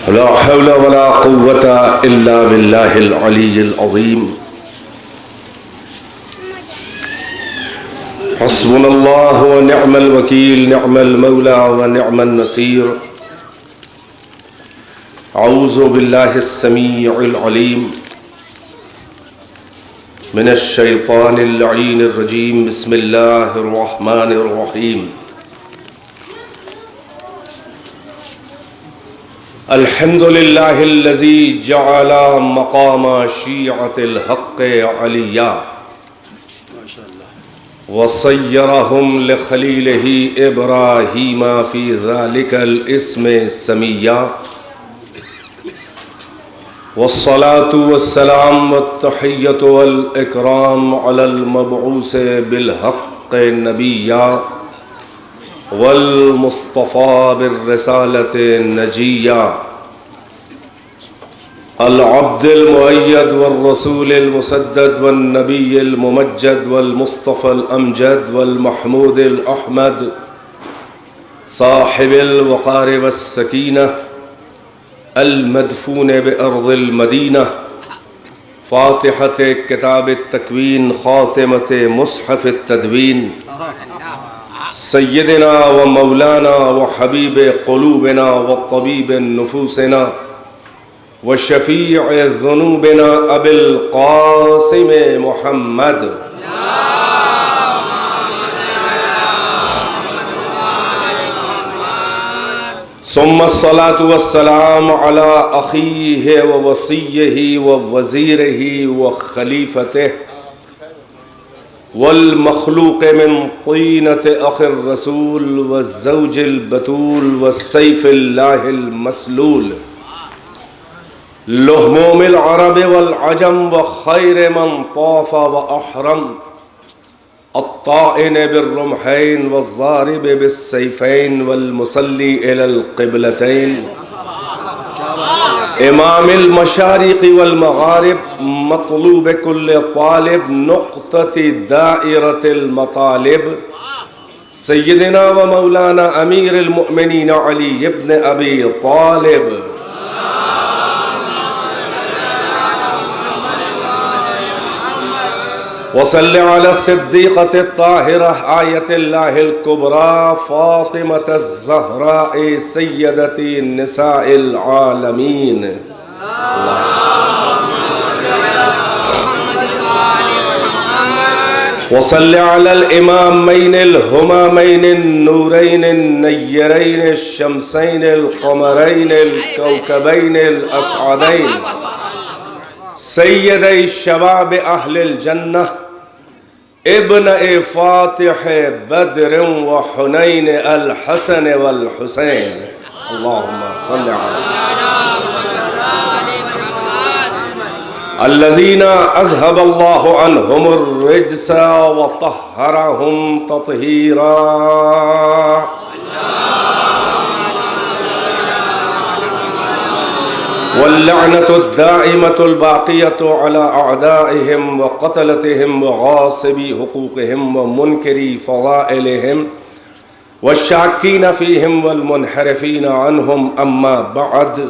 لا حول ولا قوة إلا بالله العلي العظيم. حسبنا الله ونعم الوكيل، نعم المولى ونعم النصير. أعوذ بالله السميع العليم من الشيطان اللعين الرجيم. بسم الله الرحمن الرحيم. الحمد لله الذي جعل مقام شيعة الحق عليا وصيرهم لخليله إبراهيم في ذلك الاسم سميا. والصلاة والسلام والتحية والإكرام على المبعوث بالحق نبيا والمصطفى بالرسالة نجيا، العبد المؤيد والرسول المسدد والنبي الممجد والمصطفى الأمجد والمحمود الأحمد، صاحب الوقار والسكينة، المدفون بأرض المدينة، فاتحة كتاب التكوين، خاتمة مصحف التدوين، سيدنا ومولانا وحبيب قلوبنا وطبيب نفوسنا وشفيع ذنوبنا أبي القاسم محمد ثم الصلاة والسلام على أخيه ووصيه ووزيره وخليفته والمخلوق من طينة أخ الرسول والزوج البتول والسيف الله المسلول، لهموم العرب والعجم وخير من طاف وأحرم، الطائن بالرمحين والضارب بالسيفين والمصلي إلى القبلتين، امام المشارق والمغارب، مطلوب كل طالب، نقطة دائرة المطالب، سيدنا ومولانا امير المؤمنين علي بن ابي طالب. وصل على الصديقة الطاهرة آية الله الكبرى فاطمة الزهراء سيدة النساء العالمين. وصل على الإمامين الهمامين النورين النيرين الشمسين القمرين الكوكبين الأسعدين، سيدي الشباب أهل الجنة، ابن فاتح بدر وحنين الحسن والحسين. اللهم صل على الذين أذهب الله عنهم الرجس وطهرهم تطهيرا. واللعنة الدائمة الباقية على أعدائهم وقتلتهم وغاصبي حقوقهم ومنكري فضائلهم والشاكين فيهم والمنحرفين عنهم. أما بعد،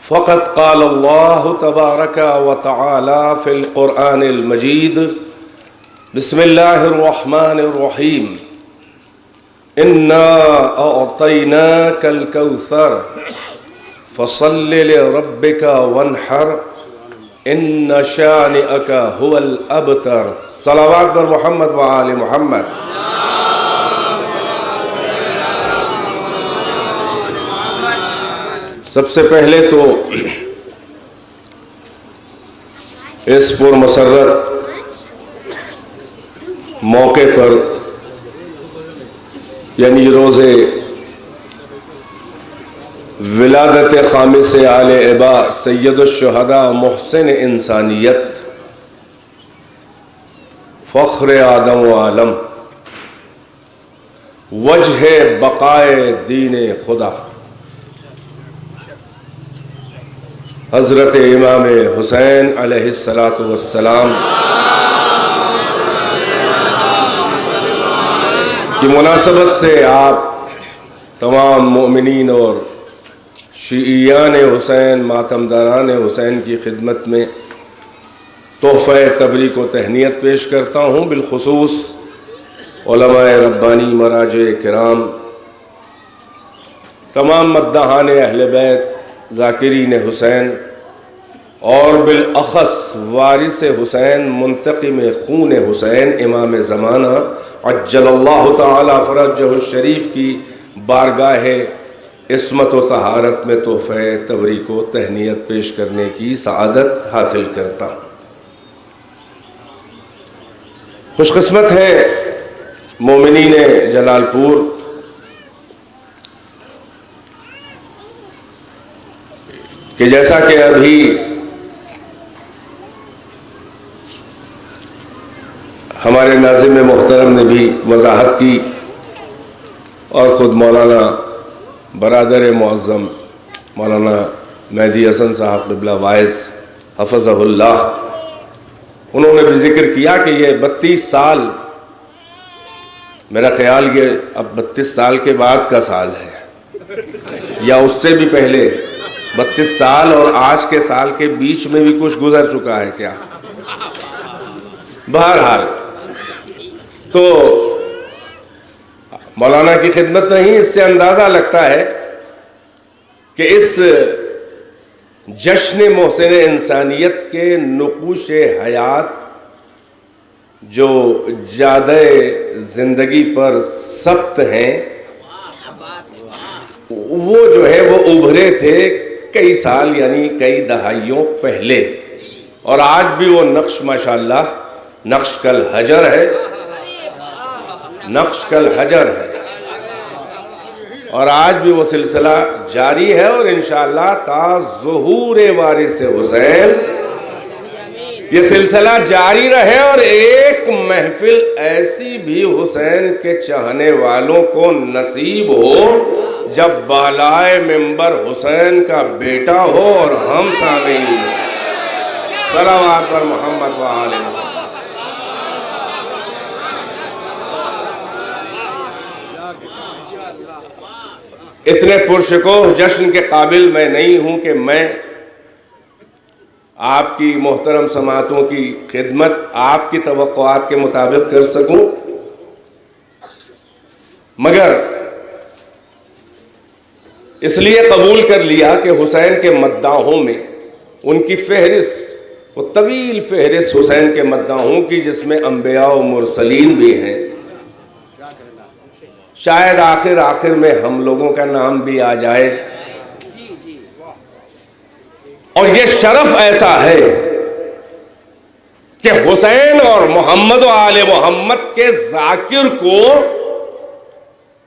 فقد قال الله تبارك وتعالى في القرآن المجيد: بسم الله الرحمن الرحيم، إنا أعطيناك الكوثر فصل لربك وانحر إن شانئك هو الأبتر. صلوات بر محمد وآل محمد. سب سے پہلے تو اس پر مسرت موقع پر، یعنی روز ولادت خامس آل ابا سید الشہداء محسن انسانیت فخر آدم و عالم وجہ بقائے دین خدا حضرت امام حسین علیہ السلام کی مناسبت سے آپ تمام مومنین اور شیعیان حسین، ماتمداران حسین کی خدمت میں تحفہ تبریک و تہنیت پیش کرتا ہوں، بالخصوص علماء ربانی، مراجع کرام، تمام مداحان اہل بیت، ذاکرین حسین، اور بالاخص وارث حسین، منتقم خون حسین، امام زمانہ عجل اللہ تعالی فرجہ الشریف کی بارگاہ عصمت و طہارت میں تحفہ تبریک و تہنیت پیش کرنے کی سعادت حاصل کرتا ہوں۔ خوش قسمت ہے مومنین جلال پور کہ جیسا کہ ابھی ہمارے ناظم محترم نے بھی وضاحت کی اور خود مولانا برادر معظم مولانا مہدی حسن صاحب قبلہ وائز حفظہ اللہ، انہوں نے بھی ذکر کیا کہ یہ 32 سال، میرا خیال یہ اب 32 سال کے بعد کا سال ہے یا اس سے بھی پہلے، 32 سال اور آج کے سال کے بیچ میں بھی کچھ گزر چکا ہے کیا؟ بہرحال تو مولانا کی خدمت نہیں، اس سے اندازہ لگتا ہے کہ اس جشن محسن انسانیت کے نقوش حیات جو جادہ زندگی پر ثبت ہیں، وہ جو ہے وہ ابھرے تھے کئی سال یعنی کئی دہائیوں پہلے، اور آج بھی وہ نقش ماشاءاللہ نقش کل حجر ہے، نقش کل حجر ہے، اور آج بھی وہ سلسلہ جاری ہے، اور انشاءاللہ تا ظہور وارث حسین یہ سلسلہ جاری رہے، اور ایک محفل ایسی بھی حسین کے چاہنے والوں کو نصیب ہو جب بالائے منبر حسین کا بیٹا ہو اور ہم سامعین صلوات پر محمد و آل محمد۔ اتنے پرشکوہ جشن کے قابل میں نہیں ہوں کہ میں آپ کی محترم سماعتوں کی خدمت آپ کی توقعات کے مطابق کر سکوں، مگر اس لیے قبول کر لیا کہ حسین کے مداحوں میں ان کی فہرست، وہ طویل فہرست حسین کے مداحوں کی، جس میں انبیاء و مرسلین بھی ہیں، شاید آخر میں ہم لوگوں کا نام بھی آ جائے، اور یہ شرف ایسا ہے کہ حسین اور محمد و آل محمد کے ذاکر کو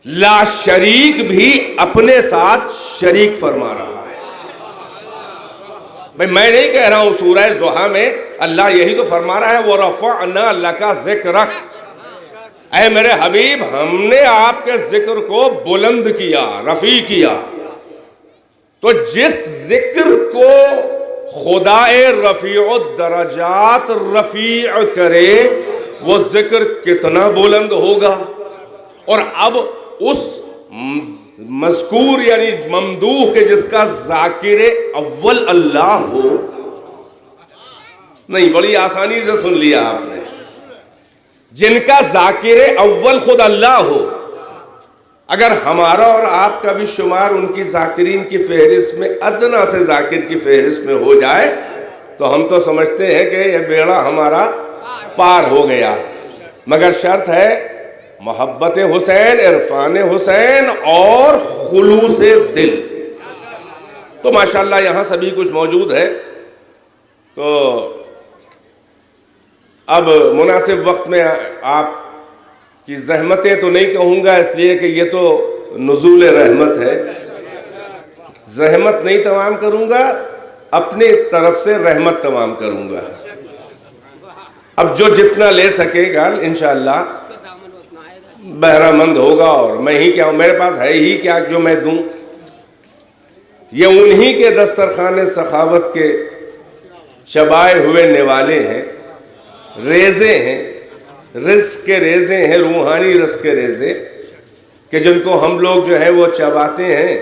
لا شریک بھی اپنے ساتھ شریک فرما رہا ہے۔ میں نہیں کہہ رہا ہوں، سورہ ضحیٰ میں اللہ یہی تو فرما رہا ہے وَرَفَعْنَا لَكَ ذِكْرَكَ، اے میرے حبیب ہم نے آپ کے ذکر کو بلند کیا، رفیع کیا۔ تو جس ذکر کو خدا رفیع الدرجات رفیع کرے، وہ ذکر کتنا بلند ہوگا، اور اب اس مذکور یعنی ممدوح کے جس کا ذاکر اول اللہ ہو، نہیں بڑی آسانی سے سن لیا آپ نے، جن کا ذاکر اول خود اللہ ہو، اگر ہمارا اور آپ کا بھی شمار ان کی ذاکرین کی فہرست میں، ادنا سے ذاکر کی فہرست میں ہو جائے، تو ہم تو سمجھتے ہیں کہ یہ بیڑا ہمارا پار ہو گیا، مگر شرط ہے محبت حسین، عرفان حسین اور خلوص دل۔ تو ماشاءاللہ یہاں سبھی کچھ موجود ہے، تو اب مناسب وقت میں آپ کی زحمتیں تو نہیں کہوں گا، اس لیے کہ یہ تو نزول رحمت ہے، زحمت نہیں تمام کروں گا، اپنے طرف سے رحمت تمام کروں گا۔ اب جو جتنا لے سکے گا انشاءاللہ بہرہ مند ہوگا، اور میں ہی کیا ہوں، میرے پاس ہے ہی کیا جو میں دوں، یہ انہی کے دسترخوان سخاوت کے چبائے ہوئے نوالے ہیں، ریزے ہیں، رزق کے ریزے ہیں، روحانی رزق کے ریزے، کہ جن کو ہم لوگ جو ہے وہ چباتے ہیں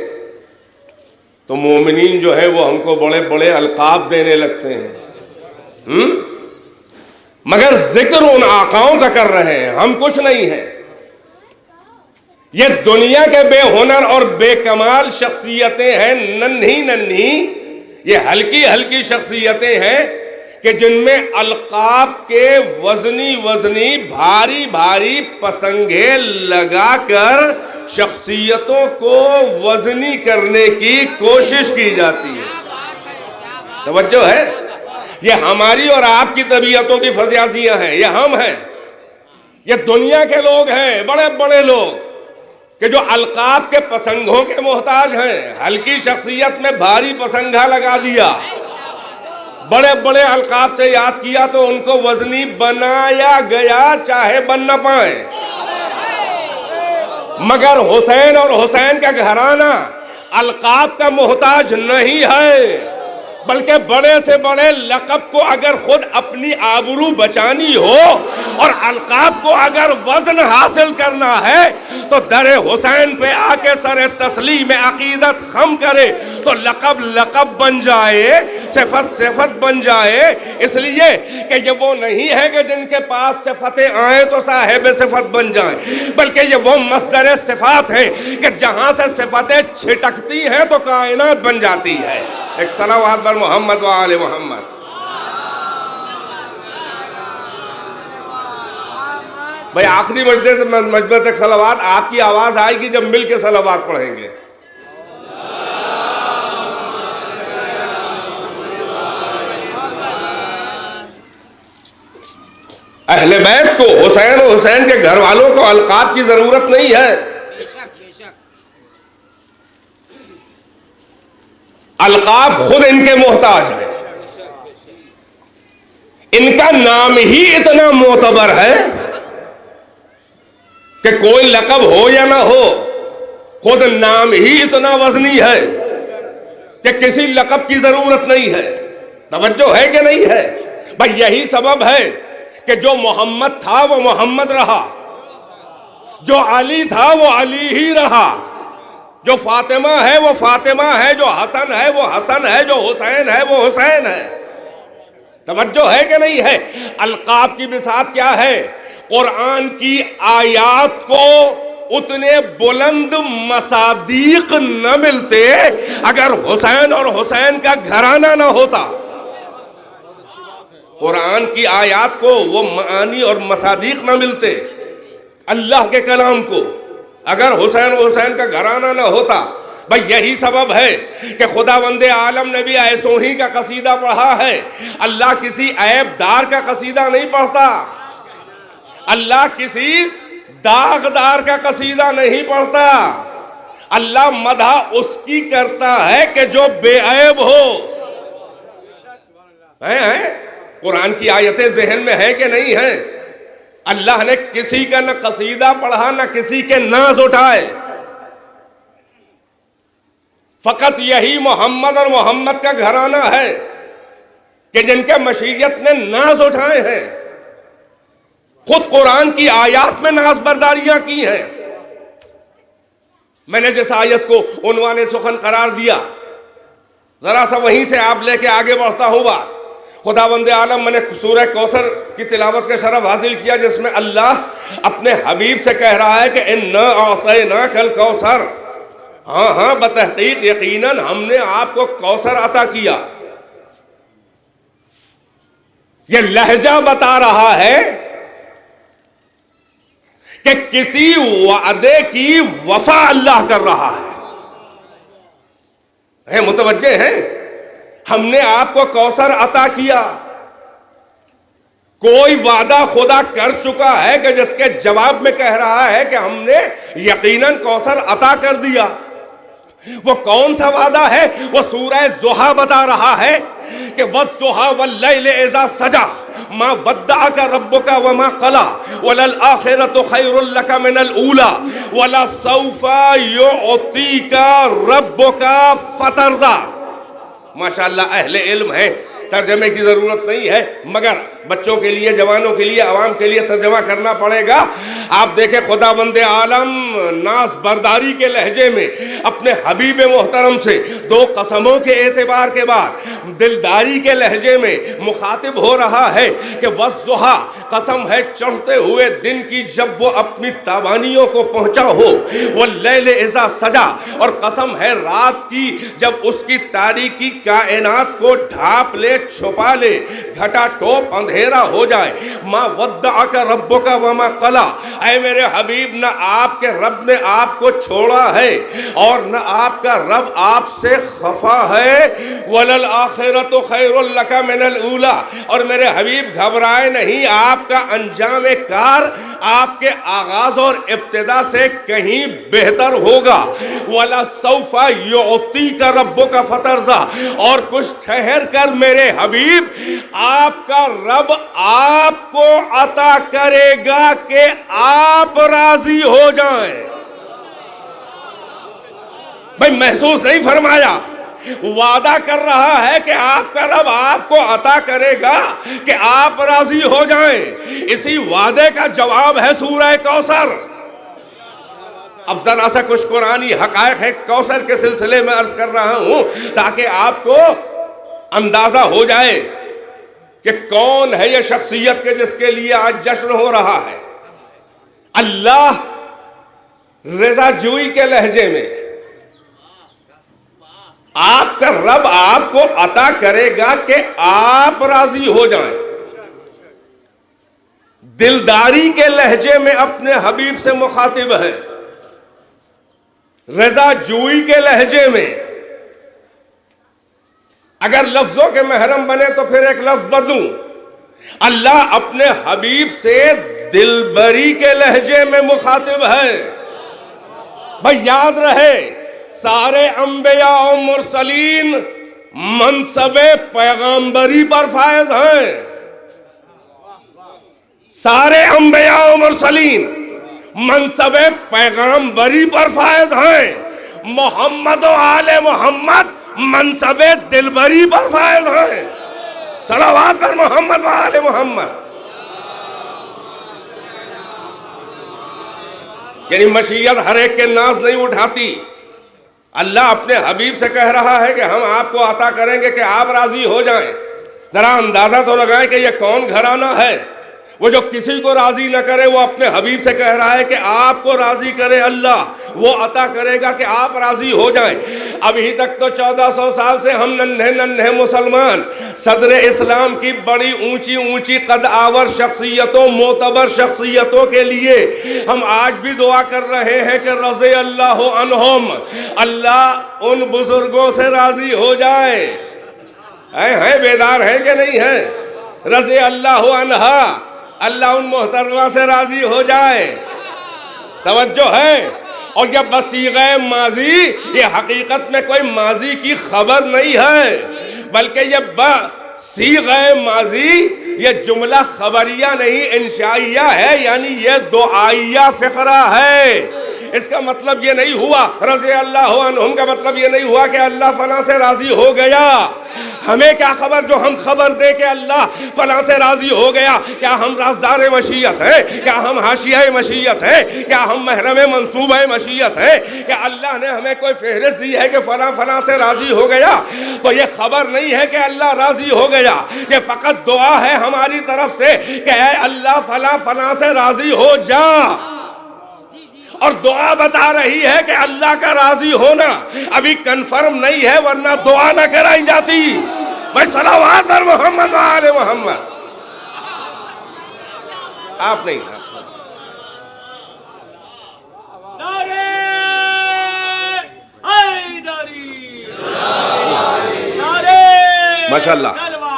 تو مومنین جو ہے وہ ہم کو بڑے بڑے القاب دینے لگتے ہیں، مگر ذکر ان آقاؤں کا کر رہے ہیں، ہم کچھ نہیں ہیں۔ یہ دنیا کے بے ہنر اور بے کمال شخصیتیں ہیں، ننھی ننھی، یہ ہلکی ہلکی شخصیتیں ہیں کہ جن میں القاب کے وزنی بھاری بھاری پسنگے لگا کر شخصیتوں کو وزنی کرنے کی کوشش کی جاتی ہے۔ توجہ ہے؟ یہ ہماری اور آپ کی طبیعتوں کی فضیازیاں ہیں، یہ ہم ہیں، یہ دنیا کے لوگ ہیں، بڑے بڑے لوگ کہ جو القاب کے پسنگوں کے محتاج ہیں۔ ہلکی شخصیت میں بھاری پسنگا لگا دیا، بڑے بڑے القاب سے یاد کیا تو ان کو وزنی بنایا گیا، چاہے بن نہ پائیں۔ مگر حسین اور حسین کا گھرانہ القاب کا محتاج نہیں ہے، بلکہ بڑے سے بڑے لقب کو اگر خود اپنی آبرو بچانی ہو اور القاب کو اگر وزن حاصل کرنا ہے تو در حسین پہ آ کے سر تسلیم عقیدت خم کرے تو لقب لقب بن جائے، صفت صفت بن جائے۔ اس لیے کہ یہ وہ نہیں ہے کہ جن کے پاس صفتیں آئیں تو صاحب صفت بن جائیں، بلکہ یہ وہ مصدر صفات ہے کہ جہاں سے صفتیں چھٹکتی ہیں تو کائنات بن جاتی ہے۔ ایک صلوات بر محمد و آل محمد۔ بھئی آخری مجمع تک صلوات آپ کی آواز آئے گی جب مل کے صلوات پڑھیں گے۔ اہل بیت کو، حسین و حسین کے گھر والوں کو القاب کی ضرورت نہیں ہے۔ القاب خود ان کے محتاج ہیں، ان کا نام ہی اتنا معتبر ہے کہ کوئی لقب ہو یا نہ ہو، خود نام ہی اتنا وزنی ہے کہ کسی لقب کی ضرورت نہیں ہے۔ توجہ ہے کہ نہیں ہے؟ بھئی یہی سبب ہے کہ جو محمد تھا وہ محمد رہا، جو علی تھا وہ علی ہی رہا، جو فاطمہ ہے وہ فاطمہ ہے، جو حسن ہے وہ حسن ہے، جو حسین ہے وہ حسین ہے۔ توجہ ہے کہ نہیں ہے؟ القاب کی بساط کیا ہے؟ قرآن کی آیات کو اتنے بلند مصادیق نہ ملتے اگر حسین اور حسین کا گھرانہ نہ ہوتا۔ قرآن کی آیات کو وہ معانی اور مصادیق نہ ملتے اللہ کے کلام کو اگر حسین و حسین کا گھرانہ نہ ہوتا۔ بھئی یہی سبب ہے کہ خداوند عالم نے بھی ایسوں ہی کا قصیدہ پڑھا ہے۔ اللہ کسی عیب دار کا قصیدہ نہیں پڑھتا، اللہ کسی داغدار کا قصیدہ نہیں پڑھتا، اللہ مدح اس کی کرتا ہے کہ جو بے عیب ہو۔ قرآن کی آیتیں ذہن میں ہیں کہ نہیں ہیں؟ اللہ نے کسی کا نہ قصیدہ پڑھا نہ کسی کے ناز اٹھائے، فقط یہی محمد اور محمد کا گھرانہ ہے کہ جن کے مشیت نے ناز اٹھائے ہیں، خود قرآن کی آیات میں ناز برداریاں کی ہیں۔ میں نے جس آیت کو عنوان سخن قرار دیا، ذرا سا وہیں سے آپ لے کے آگے بڑھتا ہوں بات۔ خداوند عالم، میں نے سورہ کوثر کی تلاوت کا شرف حاصل کیا جس میں اللہ اپنے حبیب سے کہہ رہا ہے کہ اِنَّا أَعْطَيْنَاكَ الْكَوْثَرَ، ہاں بتحقیق یقیناً ہم نے آپ کو کوثر عطا کیا۔ یہ لہجہ بتا رہا ہے کہ کسی وعدے کی وفا اللہ کر رہا ہے۔ متوجہ ہیں؟ ہم نے آپ کو کوثر عطا کیا۔ کوئی وعدہ خدا کر چکا ہے کہ جس کے جواب میں کہہ رہا ہے کہ ہم نے یقیناً کوثر عطا کر دیا۔ وہ کون سا وعدہ ہے؟ وہ سورہ ضحیٰ بتا رہا ہے کہ وَالضُّحَىٰ وَاللَّيْلِ إِذَا سَجَىٰ مَا وَدَّعَكَ رَبُّكَ وَمَا قَلَىٰ وَلَلْآخِرَةُ خَيْرٌ لَكَ مِنَ الْأُولَىٰ وَلَسَوْفَ يُعْطِيكَ رَبُّكَ فَتَرْضَىٰ۔ ماشاءاللہ اہل علم ہے، ترجمے کی ضرورت نہیں ہے، مگر بچوں کے لیے، جوانوں کے لیے، عوام کے لیے ترجمہ کرنا پڑے گا۔ آپ دیکھیں خداوند عالم ناز برداری کے لہجے میں اپنے حبیب محترم سے دو قسموں کے اعتبار کے بعد دلداری کے لہجے میں مخاطب ہو رہا ہے کہ والضحیٰ، قسم ہے چڑھتے ہوئے دن کی جب وہ اپنی تابانیوں کو پہنچا ہو، واللیل اذا سجا، اور قسم ہے رات کی جب اس کی تاریکی کائنات کو ڈھانپ لے، چھپا لے، گھٹا ٹوپ اندھیرا ہو جائے۔ ما ودعک ربک وما قلی، اے میرے حبیب نہ آپ کے رب نے آپ کو چھوڑا ہے اور نہ آپ کا رب آپ سے خفا ہے۔ وَلَلْآخِرَةُ خَيْرٌ لَكَ مِنَ الْأُولَىٰ، اور میرے حبیب گھبرائے نہیں، آپ کا انجام کار آپ کے آغاز اور ابتدا سے کہیں بہتر ہوگا۔ وَلَسَوْفَ يُعْطِيكَ رَبُّكَ فَتَرْضَىٰ، اور کچھ ٹھہر کر میرے حبیب آپ کا رب آپ کو عطا کرے گا کہ آپ راضی ہو جائیں۔ بھئی محسوس نہیں فرمایا؟ وعدہ کر رہا ہے کہ آپ کا رب آپ کو عطا کرے گا کہ آپ راضی ہو جائیں۔ اسی وعدے کا جواب ہے سورہ کوثر۔ اب ذرا سا کچھ قرآنی حقائق ہے کوثر کے سلسلے میں عرض کر رہا ہوں تاکہ آپ کو اندازہ ہو جائے کہ کون ہے یہ شخصیت کے جس کے لیے آج جشن ہو رہا ہے۔ اللہ رضا جوئی کے لہجے میں آپ کا رب آپ کو عطا کرے گا کہ آپ راضی ہو جائیں۔ دلداری کے لہجے میں اپنے حبیب سے مخاطب ہے، رضا جوئی کے لہجے میں۔ اگر لفظوں کے محرم بنے تو پھر ایک لفظ بدلوں، اللہ اپنے حبیب سے دلبری کے لہجے میں مخاطب ہے۔ بھئی یاد رہے، سارے انبیاء و مرسلین منصب پیغمبری پر فائز ہیں۔ سارے انبیاء و مرسلین منصب پیغمبری پر فائز ہیں۔ محمد و آل محمد منصب دلبری پر فائز ہیں۔ صلوات پر محمد و آل محمد۔ یعنی مشیت ہر ایک کے ناز نہیں اٹھاتی۔ اللہ اپنے حبیب سے کہہ رہا ہے کہ ہم آپ کو عطا کریں گے کہ آپ راضی ہو جائیں۔ ذرا اندازہ تو لگائیں کہ یہ کون گھرانہ ہے، وہ جو کسی کو راضی نہ کرے، وہ اپنے حبیب سے کہہ رہا ہے کہ آپ کو راضی کرے اللہ، وہ عطا کرے گا کہ آپ راضی ہو جائیں۔ ابھی تک تو 1400 سال سے ہم ننھے مسلمان صدر اسلام کی بڑی اونچی اونچی قد آور شخصیتوں، معتبر شخصیتوں کے لیے ہم آج بھی دعا کر رہے ہیں کہ رضی اللہ عنہم، اللہ ان بزرگوں سے راضی ہو جائے۔ ہیں بیدار ہیں کہ نہیں ہیں؟ رضی اللہ عنہا، اللہ ان محترمہ سے راضی ہو جائے۔ توجہ ہے؟ اور یہ بصیغہ ماضی، یہ حقیقت میں کوئی ماضی کی خبر نہیں ہے، بلکہ یہ بصیغہ ماضی، یہ جملہ خبریہ نہیں انشائیہ ہے، یعنی یہ دعائیہ فقرہ ہے۔ اس کا مطلب یہ نہیں ہوا رضی اللہ عنہم کا مطلب یہ نہیں ہوا کہ اللہ فلاں سے راضی ہو گیا۔ ہمیں کیا خبر جو ہم خبر دے کہ اللہ فلاں سے راضی ہو گیا؟ کیا ہم رازدار مشیت ہیں؟ کیا ہم حاشیہ مشیت ہیں؟ کیا ہم محرم منصوبہ مشیت ہیں؟ کیا اللہ نے ہمیں کوئی فہرست دی ہے کہ فلاں فلاں سے راضی ہو گیا؟ تو یہ خبر نہیں ہے کہ اللہ راضی ہو گیا، یہ فقط دعا ہے ہماری طرف سے کہ اے اللہ فلاں فلاں سے راضی ہو جا۔ اور دعا بتا رہی ہے کہ اللہ کا راضی ہونا ابھی کنفرم نہیں ہے، ورنہ دعا نہ کرائی جاتی۔ بھائی صلوات پر محمد و آل محمد۔ آپ نہیں نعرہ حیدری، نعرہ ماشاءاللہ۔ طلبہ،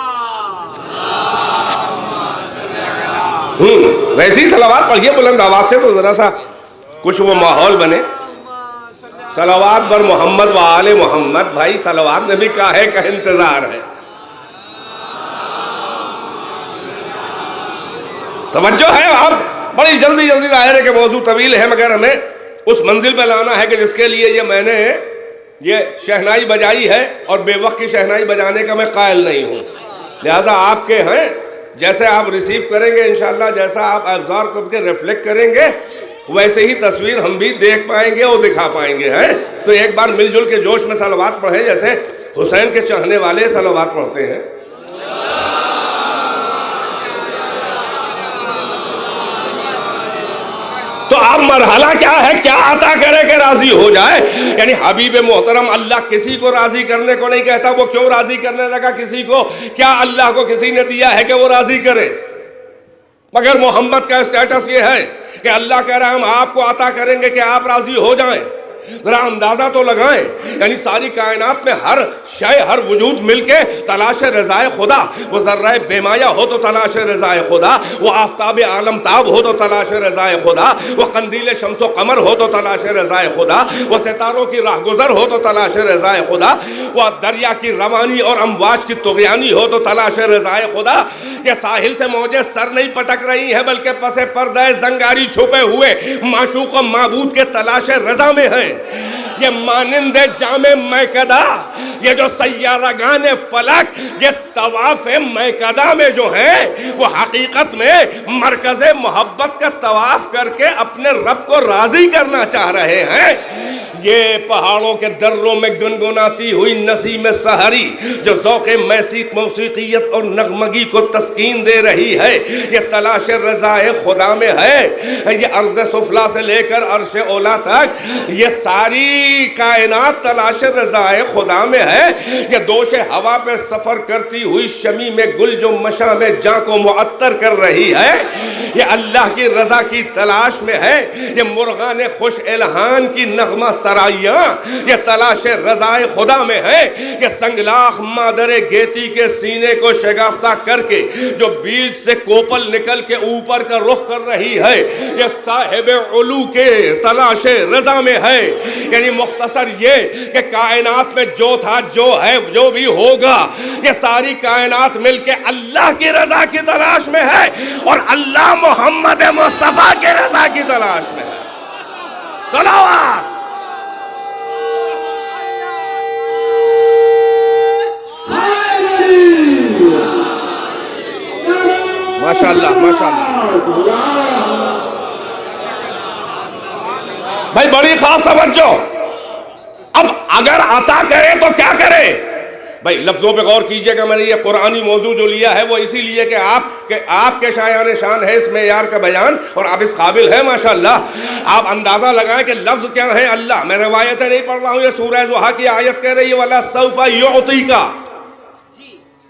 ویسی صلوات پڑھیے بلند آواز سے تو ذرا سا کچھ وہ ماحول بنے۔ صلوات بر محمد و آل محمد۔ بھائی صلوات نبی کا ہے کہ انتظار ہے؟ توجہ ہے؟ آپ بڑی جلدی ظاہر ہے کہ موضوع طویل ہے، مگر ہمیں اس منزل پہ لانا ہے کہ جس کے لیے یہ میں نے یہ شہنائی بجائی ہے، اور بے وقت کی شہنائی بجانے کا میں قائل نہیں ہوں۔ لہٰذا آپ کے ہیں، جیسے آپ ریسیو کریں گے انشاءاللہ، جیسا آپ ابزار کر کے ریفلیکٹ کریں گے، ویسے ہی تصویر ہم بھی دیکھ پائیں گے اور دکھا پائیں گے ہیں. تو ایک بار مل جل کے جوش میں صلوات پڑھیں جیسے حسین کے چاہنے والے صلوات پڑھتے ہیں. تو اب مرحلہ کیا ہے؟ کیا عطا کرے کہ راضی ہو جائے؟ یعنی حبیب محترم اللہ کسی کو راضی کرنے کو نہیں کہتا. وہ کیوں راضی کرنے لگا کسی کو؟ کیا اللہ کو کسی نے دیا ہے کہ وہ راضی کرے؟ مگر محمد کا اسٹیٹس یہ ہے کہ اللہ کہہ رہا ہے ہم آپ کو عطا کریں گے کہ آپ راضی ہو جائیں. ذرا اندازہ تو لگائیں. یعنی ساری کائنات میں ہر شے، ہر وجود مل کے تلاش رضائے خدا. وہ ذرہ بیمایہ ہو تو تلاش رضائے خدا، وہ آفتاب عالم تاب ہو تو تلاش رضائے خدا، وہ قندیل شمس و قمر ہو تو تلاش رضائے خدا، وہ ستاروں کی راہ گزر ہو تو تلاش رضائے خدا، وہ دریا کی روانی اور امواج کی طغیانی ہو تو تلاش رضائے خدا. یہ ساحل سے موجیں سر نہیں پٹک رہی ہیں بلکہ پس پردہ زنگاری چھپے ہوئے معشوق و معبود کے تلاش رضا میں ہیں. یہ مانند جام میکدہ، یہ جو سیارگان فلک، یہ طواف میکدہ میں جو ہیں وہ حقیقت میں مرکز محبت کا طواف کر کے اپنے رب کو راضی کرنا چاہ رہے ہیں. یہ پہاڑوں کے دروں میں گنگناتی ہوئی نسیم سحری جو ذوق موسیقیت اور نغمگی کو تسکین دے رہی ہے، یہ تلاش رضائے خدا میں ہے. یہ عرض سفلا سے لے کر عرش اولا تک یہ ساری کائنات تلاش رضائے خدا میں ہے. یہ دوش ہوا پہ سفر کرتی ہوئی شمی میں گل جو مشاں میں جاں کو معطر کر رہی ہے، یہ اللہ کی رضا کی تلاش میں ہے. یہ مرغان خوش الہان کی نغمہ سرائیاں یہ تلاش رضائے خدا میں ہے. یہ سنگلاخ مادر گیتی کے سینے کو شگافتہ کر کے جو بیج سے کوپل نکل کے اوپر کا رخ کر رہی ہے، یہ صاحب علو کے تلاش رضا میں ہے. یعنی مختصر یہ کہ کائنات میں جو تھا، جو ہے، جو بھی ہوگا، یہ ساری کائنات مل کے اللہ کی رضا کی تلاش میں ہے اور اللہ محمد مصطفیٰ کی رضا کی تلاش میں ہے. صلوات. ماشاءاللہ ماشاءاللہ. بھائی بڑی خاص توجہ. اب اگر عطا کرے تو کیا کرے؟ بھائی لفظوں پہ غور کیجئے گا. میں نے یہ قرآنی موضوع جو لیا ہے وہ اسی لیے کہ آپ کے شایان شان ہے اس معیار کا بیان اور آپ اس قابل ہیں ماشاءاللہ. آپ اندازہ لگائیں کہ لفظ کیا ہے اللہ. میں روایتیں نہیں پڑھ رہا ہوں، یہ سورہ ضحیٰ کی آیت کہہ رہی ہے وَلَا سَوْفَ يُعْطِيكَ.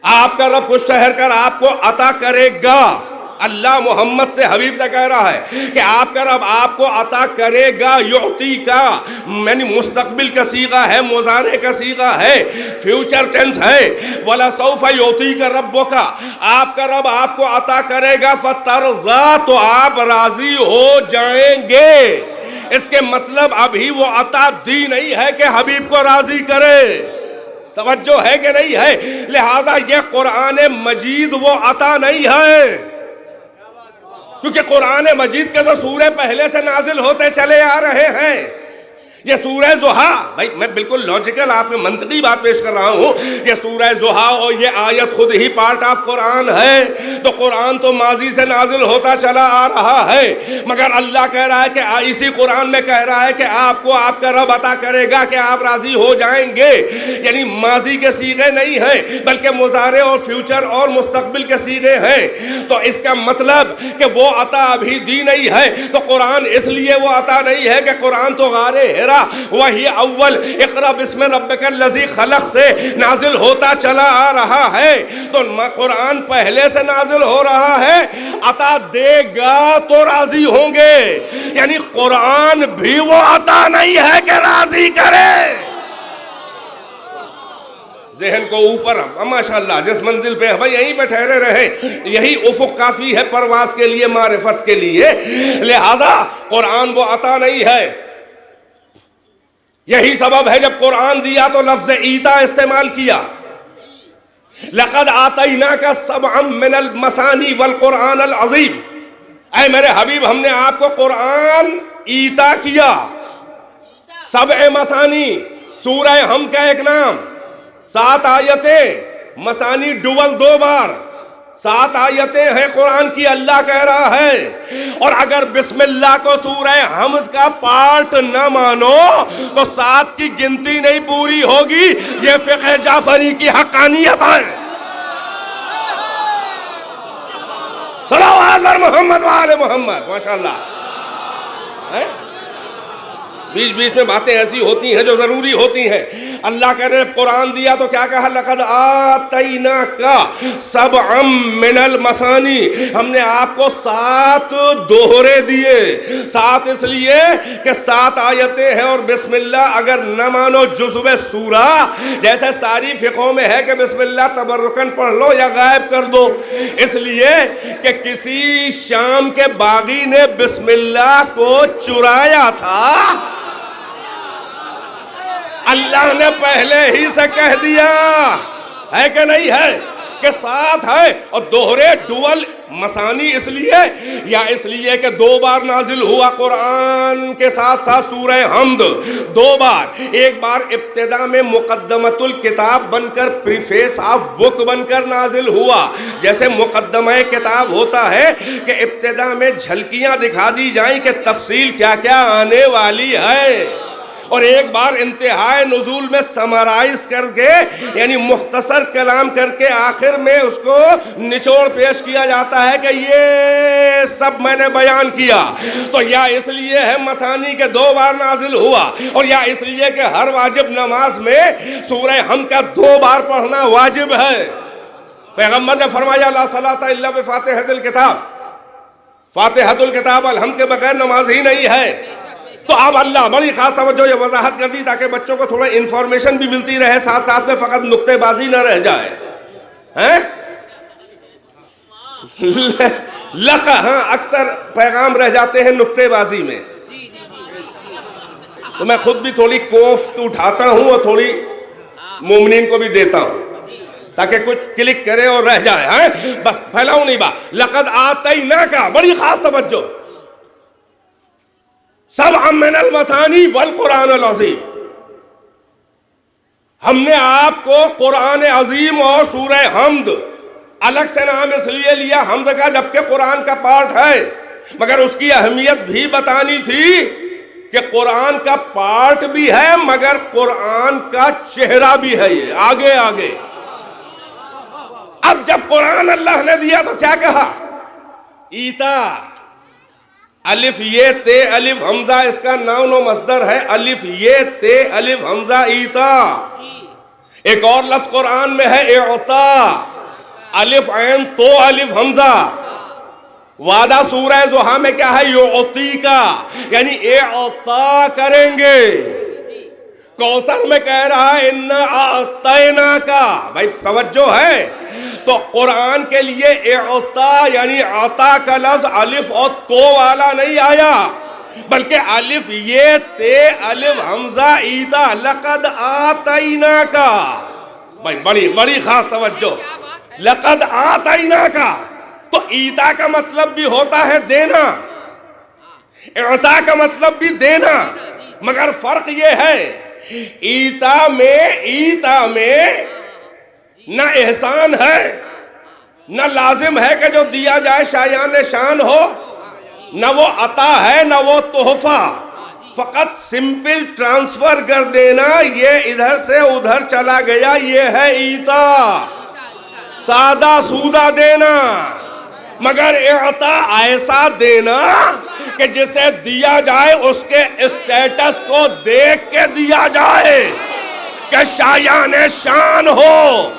آپ کا رب کچھ ٹھہر کر آپ کو عطا کرے گا. اللہ محمد سے، حبیب سے کہہ رہا ہے کہ آپ کا رب آپ کو عطا کرے گا. یعطی کا یعنی مستقبل کا صیغہ ہے، مضارع کا صیغہ ہے، فیوچر ٹینس ہے. وَلَا سَوْفَ يُعْطِيكَ رَبُّكَ. آپ کا رب آپ کو عطا کرے گا. فَتَرْضَىٰ. تو آپ راضی ہو جائیں گے. اس کے مطلب ابھی وہ عطا دی نہیں ہے کہ حبیب کو راضی کرے. توجہ ہے کہ نہیں ہے؟ لہٰذا یہ قرآن مجید وہ عطا نہیں ہے، کیونکہ قرآن مجید کے تو سورے پہلے سے نازل ہوتے چلے آ رہے ہیں. یہ سورہ ضحیٰ، بھائی میں بالکل لاجیکل آپ میں منطقی بات پیش کر رہا ہوں. یہ سورہ ضحیٰ اور یہ آیت خود ہی پارٹ آف قرآن ہے. تو قرآن تو ماضی سے نازل ہوتا چلا آ رہا ہے، مگر اللہ کہہ رہا ہے کہ اسی قرآن میں کہہ رہا ہے کہ آپ کو آپ کا رب عطا کرے گا کہ آپ راضی ہو جائیں گے. یعنی ماضی کے صیغے نہیں ہیں بلکہ مضارع اور فیوچر اور مستقبل کے صیغے ہیں. تو اس کا مطلب کہ وہ عطا ابھی دی نہیں ہے. تو قرآن اس لیے وہ عطا نہیں ہے کہ قرآن تو غار ہرا وہی اول اقرا بسم ربک الذی خلق سے نازل ہوتا چلا آ رہا ہے. تو قرآن پہلے سے نازل ہو رہا ہے. عطا دے گا تو راضی ہوں گے. یعنی قرآن بھی وہ عطا نہیں ہے کہ راضی کرے. ذہن کو اوپر ماشاءاللہ جس منزل پہ بھائی یہیں پہ ٹھہرے رہے. یہی افق کافی ہے پرواز کے لیے، معرفت کے لیے. لہذا قرآن وہ عطا نہیں ہے. یہی سبب ہے جب قرآن دیا تو لفظ ایتا استعمال کیا. لقد آتیناک سبعا من المثانی والقرآن العظیم. اے میرے حبیب ہم نے آپ کو قرآن ایتا کیا. سبع مثانی سورہ ہم کا ایک نام، 7 آیتیں. مثانی ڈبل 2 بار. 7 آیتیں ہیں قرآن کی، اللہ کہہ رہا ہے، اور اگر بسم اللہ کو سورہ حمد کا پارٹ نہ مانو تو 7 کی گنتی نہیں پوری ہوگی۔ یہ فقہ جعفری کی حقانیت ہے۔ صلوات بر محمد وآل محمد۔ ماشاءاللہ۔ بیچ بیچ میں باتیں ایسی ہوتی ہیں جو ضروری ہوتی ہیں۔ اللہ کہہ رہے قرآن دیا تو کیا کہا؟ لَقَدْ آتَيْنَاكَ سَبْعًا مِّنَ الْمَثَانِي، ہم نے آپ کو 7 دوہرے دیے۔ 7 اس لیے کہ 7 آیتیں ہیں، اور بسم اللہ اگر نہ مانو جزو سورہ، جیسے ساری فقہوں میں ہے کہ بسم اللہ تبرکن پڑھ لو یا غائب کر دو، اس لیے کہ کسی شام کے باغی نے بسم اللہ کو چرایا تھا، اللہ نے پہلے ہی سے کہہ دیا ہے کہ نہیں ہے کہ 7 ہے، اور دوہرے ڈول مسانی اس لیے یا اس لیے کہ 2 بار نازل ہوا قرآن کے ساتھ ساتھ سورہ حمد، 2 بار، ایک بار ابتدا میں مقدمۃ الکتاب بن کر پریفیس آف بک بن کر نازل ہوا، جیسے مقدمہ کتاب ہوتا ہے کہ ابتدا میں جھلکیاں دکھا دی جائیں کہ تفصیل کیا کیا آنے والی ہے، اور ایک بار انتہائی نزول میں سمرائز کر کے یعنی مختصر کلام کر کے آخر میں اس کو نچوڑ پیش کیا جاتا ہے کہ یہ سب میں نے بیان کیا۔ تو یا اس لیے ہے مسانی کے 2 بار نازل ہوا، اور یا اس لیے کہ ہر واجب نماز میں سورہ حمد کا 2 بار پڑھنا واجب ہے۔ پیغمبر نے فرمایا لا صلاۃ الا بفاتحۃ الکتاب، فاتحۃ الکتاب الحمد کے بغیر نماز ہی نہیں ہے۔ تو اب اللہ بڑی خاص توجہ یہ وضاحت کر دی تاکہ بچوں کو تھوڑا انفارمیشن بھی ملتی رہے، ساتھ ساتھ میں فقط نقطے بازی نہ رہ جائے۔ ہاں اکثر پیغام رہ جاتے ہیں نقطے بازی میں، تو میں خود بھی تھوڑی کوفت اٹھاتا ہوں اور تھوڑی مومنین کو بھی دیتا ہوں تاکہ کچھ کلک کرے اور رہ جائے۔ بس پھیلاؤں نہیں بات۔ لقد آتیناکا، بڑی خاص توجہ، سبعا من المثانی والقرآن العظیم، ہم نے آپ کو قرآن عظیم اور سورہ حمد، الگ سے نام اس لیے لیا حمد کا جبکہ قرآن کا پارٹ ہے، مگر اس کی اہمیت بھی بتانی تھی کہ قرآن کا پارٹ بھی ہے مگر قرآن کا چہرہ بھی ہے، یہ آگے آگے۔ اب جب قرآن اللہ نے دیا تو کیا کہا؟ ایتا، الف یہ تے الف حمزہ اس کا نون و مصدر ہے، الف یہ تے الف حمزہ ایتا۔ ایک اور لفظ قرآن میں ہے اعطا، الف عین تو الف حمزہ۔ وعدہ سورہ زحا میں کیا ہے؟ یعطی کا، یعنی اعطا کریں گے۔ کوثر میں کہہ رہا ہے انا اعطیناکا، بھائی توجہ ہے۔ تو قرآن کے لیے اعطا یعنی عطا کا لفظ الف اور تو والا نہیں آیا، بلکہ الف یہ تے الف حمزہ ایتا، لقد آتیناکا۔ بھائی بڑی خاص توجہ، لقد آتیناکا، تو ایتا کا مطلب بھی ہوتا ہے دینا، اعطا کا مطلب بھی دینا، مگر فرق یہ ہے ایتا میں نہ احسان ہے نہ لازم ہے کہ جو دیا جائے شایان شان ہو، نہ وہ عطا ہے نہ وہ تحفہ، فقط سمپل ٹرانسفر کر دینا، یہ ادھر سے ادھر چلا گیا، یہ ہے ایتا، سادہ سودہ دینا۔ مگر اعطا ایسا دینا کہ جسے دیا جائے اس کے اسٹیٹس کو دیکھ کے دیا جائے کہ شایان شان ہو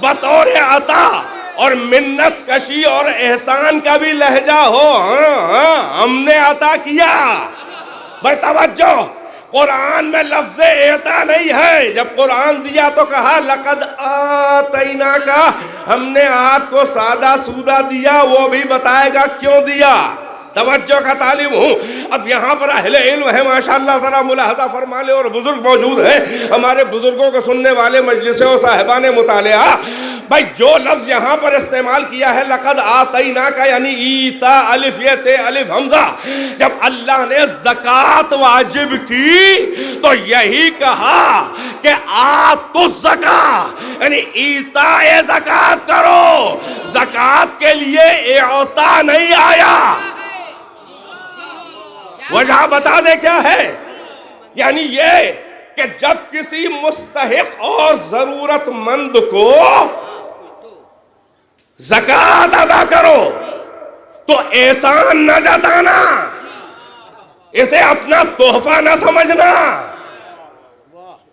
بطور عطا، اور منت کشی اور احسان کا بھی لہجہ ہو، ہاں ہم نے عطا کیا۔ بھائی توجہ، قرآن میں لفظ اعطا نہیں ہے، جب قرآن دیا تو کہا لقد آتیناکا، ہم نے آپ کو سادہ سودہ دیا، وہ بھی بتائے گا کیوں دیا۔ توجہ کا طالب ہوں۔ اب یہاں پر اہل علم ہے ماشاءاللہ، ذرا ملاحظہ فرما لے، اور بزرگ موجود ہیں ہمارے بزرگوں کو سننے والے مجلس و صاحبان مطالعہ۔ بھائی جو لفظ یہاں پر استعمال کیا ہے لقد آتیناکا یعنی ایتا، الف یہ تے الف حمزہ، جب اللہ نے زکوٰۃ واجب کی تو یہی کہا کہ آتوا الزکاۃ، یعنی ایتا زکوٰۃ کرو، زکات کے لیے اعطا نہیں آیا. وجہ بتا دے کیا ہے؟ یعنی یہ کہ جب کسی مستحق اور ضرورت مند کو زکات ادا کرو تو احسان نہ جتانا، اسے اپنا تحفہ نہ سمجھنا.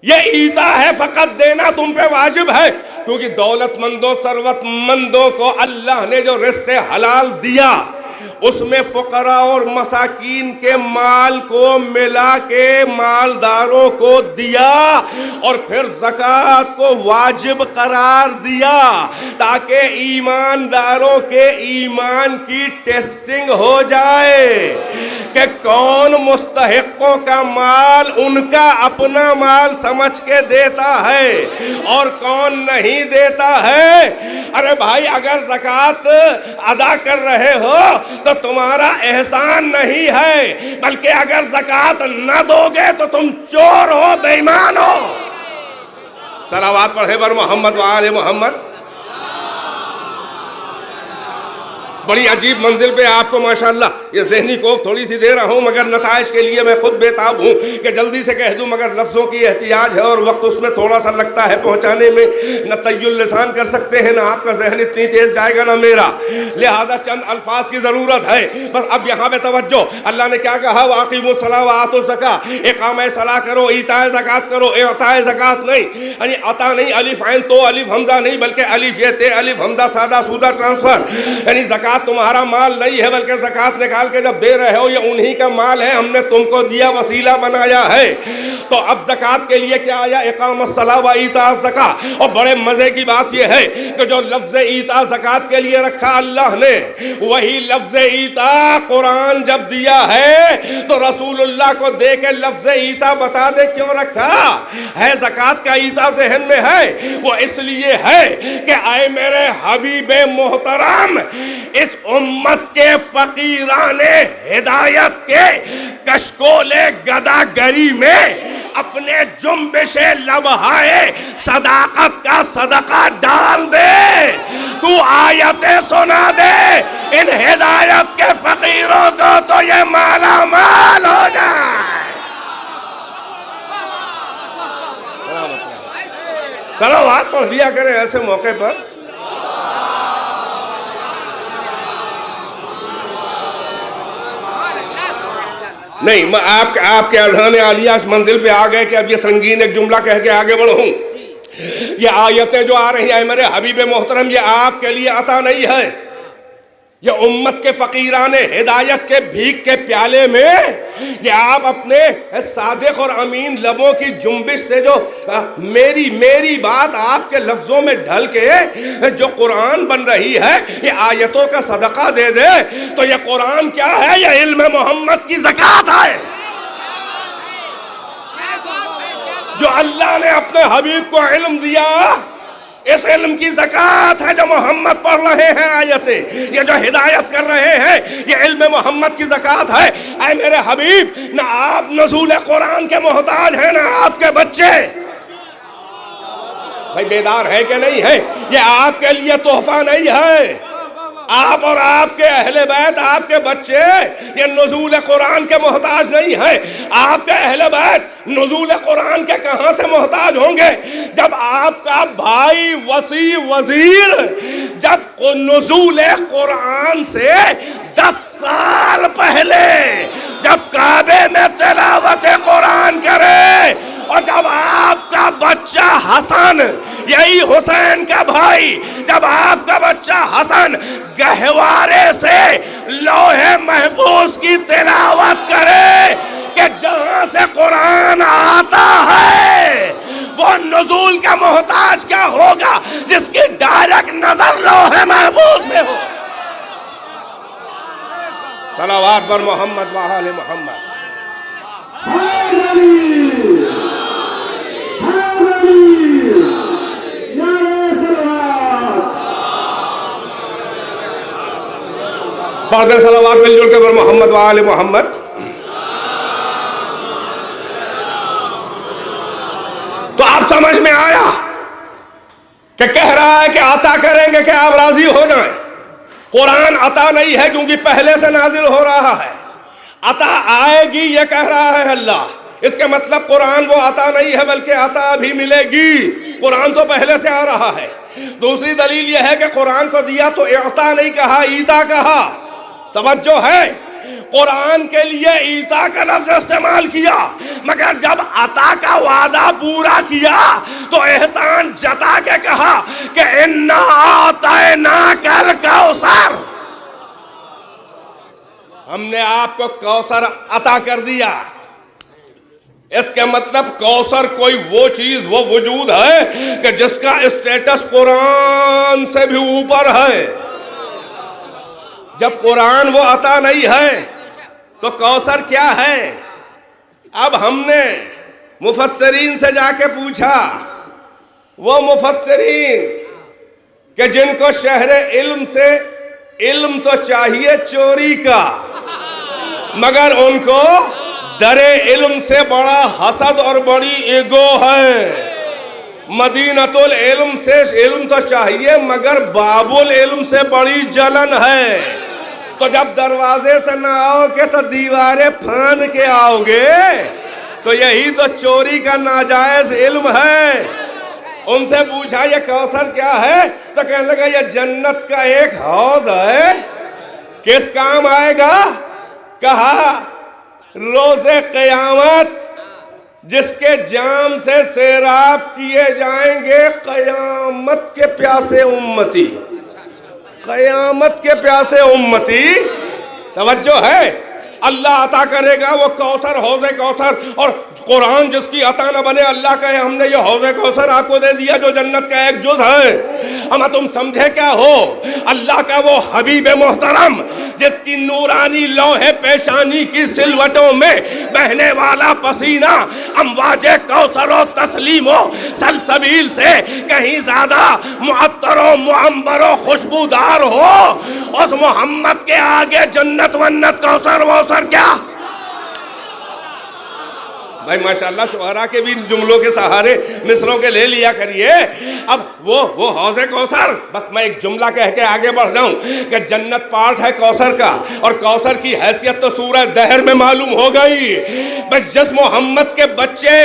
یہ ایتا ہے، فقط دینا تم پہ واجب ہے، کیونکہ دولت مندوں ثروت مندوں کو اللہ نے جو رزق حلال دیا اس میں فقراء اور مساکین کے مال کو ملا کے مالداروں کو دیا اور پھر زکوٰۃ کو واجب قرار دیا تاکہ ایمانداروں کے ایمان کی ٹیسٹنگ ہو جائے کہ کون مستحقوں کا مال ان کا اپنا مال سمجھ کے دیتا ہے اور کون نہیں دیتا ہے. ارے بھائی، اگر زکوٰۃ ادا کر رہے ہو تو تمہارا احسان نہیں ہے، بلکہ اگر زکوٰۃ نہ دو گے تو تم چور ہو، بے ایمان ہو. صلوات پڑھے بر محمد و آل محمد. بڑی عجیب منزل پہ آپ کو ماشاءاللہ یہ ذہنی کوف تھوڑی سی دے رہا ہوں، مگر نتائج کے لیے میں خود بےتاب ہوں کہ جلدی سے کہہ دوں، مگر لفظوں کی احتیاج ہے اور وقت اس میں تھوڑا سا لگتا ہے پہنچانے میں. نہ طی اللسان کر سکتے ہیں، نہ آپ کا ذہن اتنی تیز جائے گا نہ میرا، لہذا چند الفاظ کی ضرورت ہے. بس اب یہاں پہ توجہ. اللہ نے کیا کہا؟ وَأَقِيمُوا الصَّلَاةَ وَآتُوا الزَّكَاةَ، اقامہ صلاح کرو، ایتاء زکات کرو. اعطاء زکات نہیں، یعنی عطا نہیں، الف عین تو الف حمزہ نہیں، بلکہ الف یہ تے الف حمزہ سادہ سودہ ٹرانسفر. یعنی زکات تمہارا مال نہیں ہے، بلکہ زکات نکال کے جب دے رہے ہو یہ انہی کا مال ہے، ہم نے تم کو دیا، وسیلہ بنایا ہے. تو اب زکات کے لیے کیا آیا؟ اقام الصلاۃ و ایتاء الزکاۃ. اور بڑے مزے کی بات یہ ہے کہ جو لفظ ایتاء زکات کے لیے رکھا اللہ نے، وہی لفظ ایتاء قرآن جب دیا ہے تو رسول اللہ کو دے کے لفظ ایتاء بتا دے کیوں رکھا ہے. زکات کا ایتاء ذہن میں ہے، وہ اس لیے ہے کہ اے میرے حبیب محترم، اس امت کے فقیران ہدایت کے کشکول گداگری میں اپنے جنبش لمحائے صداقت کا صدقہ ڈال دے. تو آیتیں سنا دے ان ہدایت کے فقیروں کو تو یہ مالا مال ہو جائے. صلوات پڑھ دیا کریں ایسے موقع پر. نہیں، میں آپ کے اذہان عالیہ اس منزل پہ آ گئے کہ اب یہ سنگین ایک جملہ کہہ کے آگے بڑھوں. یہ آیتیں جو آ رہی ہیں میرے حبیب محترم، یہ آپ کے لیے عطا نہیں ہے، یہ امت کے فقیران ہدایت کے بھیک کے پیالے میں یہ آپ اپنے صادق اور امین لبوں کی جنبش سے جو میری بات آپ کے لفظوں میں ڈھل کے جو قرآن بن رہی ہے، یہ آیتوں کا صدقہ دے دے تو یہ قرآن کیا ہے؟ یہ علم محمد کی زکات ہے جو اللہ نے اپنے حبیب کو علم دیا. اس علم کی زکات ہے جو محمد پڑھ رہے ہیں آیتیں، یہ جو ہدایت کر رہے ہیں، یہ علم محمد کی زکات ہے. اے میرے حبیب، نہ آپ نزول قرآن کے محتاج ہیں نہ آپ کے بچے. بھائی بیدار ہے کہ نہیں ہے؟ یہ آپ کے لیے تحفہ نہیں ہے. آپ اور آپ کے اہل بیت، آپ کے بچے یہ نزول قرآن کے محتاج نہیں ہیں. آپ کے اہل بیت نزول قرآن کے کہاں سے محتاج ہوں گے جب آپ کا بھائی وسیع وزیر جب نزول قرآن سے 10 سال پہلے جب کعبے میں تلاوت قرآن کرے اور جب آپ کا بچہ حسن، یہی حسین کا بھائی، جب آپ کا بچہ حسن گہوارے سے لوح محفوظ کی تلاوت کرے کہ جہاں سے قرآن آتا ہے، وہ نزول کا محتاج کیا ہوگا جس کی ڈائریکٹ نظر لوح محفوظ میں ہو. صلوات بر محمد و آل محمد. پڑھ دیں صلوات مل جل کے بر محمد و آل محمد. تو آپ سمجھ میں آیا کہ کہہ رہا ہے کہ عطا کریں گے کہ آپ راضی ہو جائیں. قرآن عطا نہیں ہے کیونکہ پہلے سے نازل ہو رہا ہے. عطا آئے گی یہ کہہ رہا ہے اللہ. اس کے مطلب قرآن وہ عطا نہیں ہے بلکہ عطا بھی ملے گی. قرآن تو پہلے سے آ رہا ہے. دوسری دلیل یہ ہے کہ قرآن کو دیا تو اعطا نہیں کہا، ایتا کہا. توجہ ہے، قرآن کے لیے ایتا کا لفظ استعمال کیا، مگر جب عطا کا وعدہ پورا کیا تو احسان جتا کے کہا کہ اِنَّا أَعْطَيْنَاكَ الْكَوْثَرَ، ہم نے آپ کو کوثر عطا کر دیا. اس کے مطلب کوثر کوئی وہ چیز، وہ وجود ہے کہ جس کا اسٹیٹس قرآن سے بھی اوپر ہے. جب قرآن وہ عطا نہیں ہے تو کوثر کیا ہے؟ اب ہم نے مفسرین سے جا کے پوچھا، وہ مفسرین کہ جن کو شہر علم سے علم تو چاہیے چوری کا، مگر ان کو در علم سے بڑا حسد اور بڑی ایگو ہے. مدینۃ العلم سے علم تو چاہیے مگر باب العلم سے بڑی جلن ہے. تو جب دروازے سے نہ آؤ گے تو دیواریں پھاند کے آؤ گے. تو یہی تو چوری کا ناجائز علم ہے. ان سے پوچھا یہ کوثر کیا ہے؟ تو کہنے لگا یہ جنت کا ایک حوض ہے. کس کام آئے گا؟ کہا روز قیامت جس کے جام سے سیراب کیے جائیں گے قیامت کے پیاسے امتی. قیامت کے پیاسے امتی. توجہ ہے، اللہ عطا کرے گا وہ کوثر، حوض کوثر. اور قرآن جس کی عطا نہ بنے، اللہ کہے ہم نے یہ حوض کوثر آپ کو دے دیا جو جنت کا ایک جز ہے. اما تم سمجھے کیا ہو؟ اللہ کا وہ حبیب محترم جس کی نورانی لوح پیشانی کی سلوٹوں میں بہنے والا پسینہ امواج کوثر و تسلیم و سلسبیل سے کہیں زیادہ معطر و معمبر و خوشبودار ہو، اس محمد کے آگے جنت ونت کوثر ووثر کیا؟ بھائی ماشاءاللہ شعراء کے بھی جملوں کے سہارے مصروں کے لے لیا کریے. اب وہ حوض کوثر، بس میں ایک جملہ کہہ کے آگے بڑھ جاؤں کہ جنت پارٹ ہے کوثر کا، اور کوثر کی حیثیت تو سورہ دہر میں معلوم ہو گئی. بس جس محمد کے بچے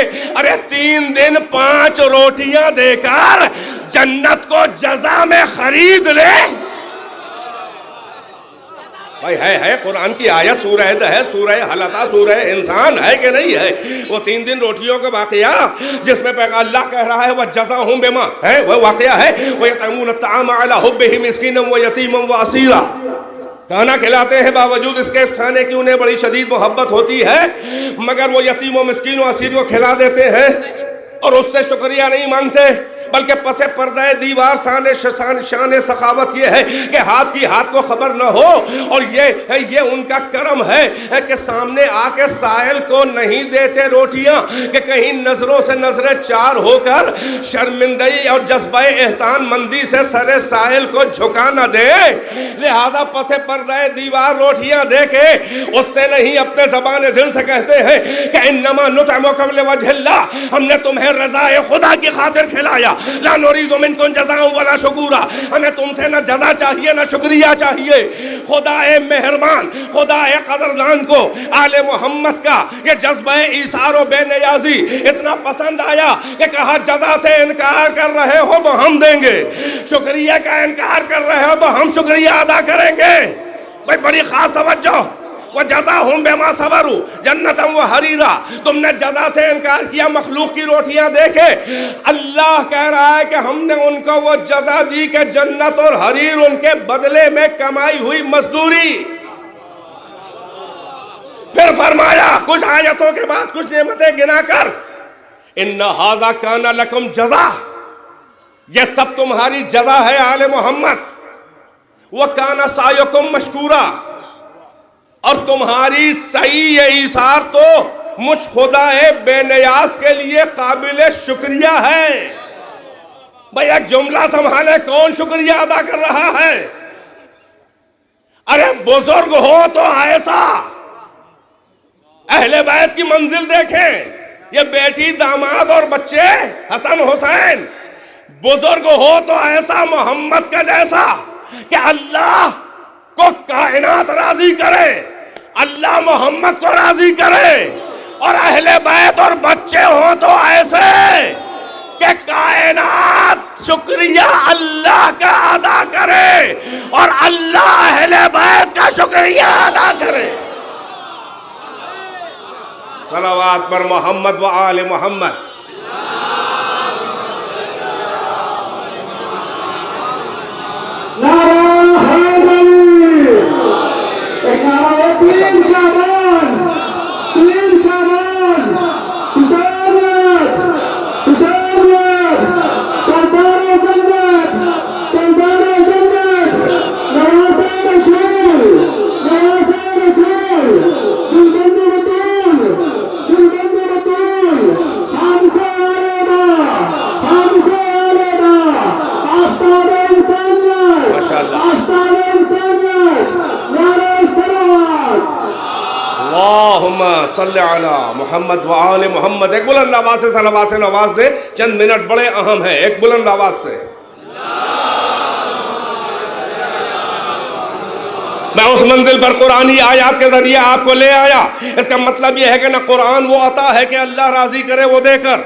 3 دن 5 روٹیاں دے کر جنت کو جزا میں خرید لے. بھائی ہے قرآن کی آیت سورہ دہر، سورہ حلقہ، سورہ انسان ہے کہ نہیں ہے؟ وہ 3 دن روٹیوں کا واقعہ جس میں اللہ کہہ رہا ہے وَجَزَاهُمْ بِمَا ہے، وہ واقعہ ہے وَيَطْعِمُونَ الطَّعَامَ عَلَىٰ حُبِّهِ مِسْكِينًا وَيَتِيمًا وَأَسِيرًا. کھانا کھلاتے ہیں باوجود اس کے کھانے کی انہیں بڑی شدید محبت ہوتی ہے، مگر وہ یتیم و مسکین و اسیر کو کھلا دیتے ہیں اور اس سے شکریہ نہیں مانگتے، بلکہ پس پردہ دیوار شان سخاوت یہ ہے کہ ہاتھ کی ہاتھ کو خبر نہ ہو. اور یہ ان کا کرم ہے کہ سامنے آ کے سائل کو نہیں دیتے روٹیاں کہ کہیں نظروں سے نظریں چار ہو کر شرمندگی اور جذبہ احسان مندی سے سر سائل کو جھکا نہ دے. لہذا پس پردہ دیوار روٹیاں دے کے اس سے نہیں اپنے زبان دل سے کہتے ہیں کہ انما نطعمکم لوجہ اللہ، ہم نے تمہیں رضا خدا کی خاطر کھلایا. لا نريد منکم جزاء ولا شکورا، ہمیں تم سے نہ جزا چاہیے نہ شکریہ چاہیے. خدا مہربان، خدا قدردان کو آل محمد کا یہ جذبہ ایثار و بے نیازی اتنا پسند آیا کہ کہا جزا سے انکار کر رہے ہو تو ہم دیں گے، شکریہ کا انکار کر رہے ہو تو ہم شکریہ ادا کریں گے. بھائی بڑی خاص توجہ، وَجَزَاهُمْ بِمَا صَبَرُوا جَنَّةً وَحَرِيرًا. تم نے جزا سے انکار کیا مخلوق کی روٹیاں دے کے، اللہ کہہ رہا ہے کہ ہم نے ان کو وہ جزا دی کہ جنت اور حریر ان کے بدلے میں کمائی ہوئی مزدوری. پھر فرمایا کچھ آیتوں کے بعد کچھ نعمتیں گنا کر، إِنَّ هَذَا كَانَ لَكُمْ جَزَا، یہ سب تمہاری جزا ہے آل محمد. وَكَانَ سَعْيُكُمْ مَشْكُورًا، اور تمہاری صحیح ایثار تو مجھ خدا بے نیاز کے لیے قابل شکریہ ہے. بھئی ایک جملہ سنبھالے، کون شکریہ ادا کر رہا ہے؟ ارے بزرگ ہو تو ایسا، اہل بیت کی منزل دیکھیں، یہ بیٹی داماد اور بچے حسن حسین بزرگ ہو تو ایسا محمد کا جیسا کہ اللہ کو کائنات راضی کرے، اللہ محمد کو راضی کرے، اور اہل بیت اور بچے ہوں تو ایسے کہ کائنات شکریہ اللہ کا ادا کرے اور اللہ اہل بیت کا شکریہ ادا کرے۔ صلوات پر محمد و آل محمد۔ نعرہ حیدری، ایک نعرہ ہے تین شعبان، تین شعبان، حسینیت، حسینیت، سردار جنت، سردار جنت، نواز رسول، نواز رسول، دلبند بطول، دلبند بطول، خامسہ عالمہ، خامسہ عالمہ، آفتاب انسانیت، آفتاب انسانیت، نعرہ صلوات۔ اللہم صلی علی محمد و آل محمد۔ ایک بلند آواز سے صلوات سے نواز دے، چند منٹ بڑے اہم ہیں، ایک بلند آواز سے۔ میں اس منزل پر قرآنی آیات کے ذریعے آپ کو لے آیا۔ اس کا مطلب یہ ہے کہ نہ قرآن وہ عطا ہے کہ اللہ راضی کرے وہ دے کر،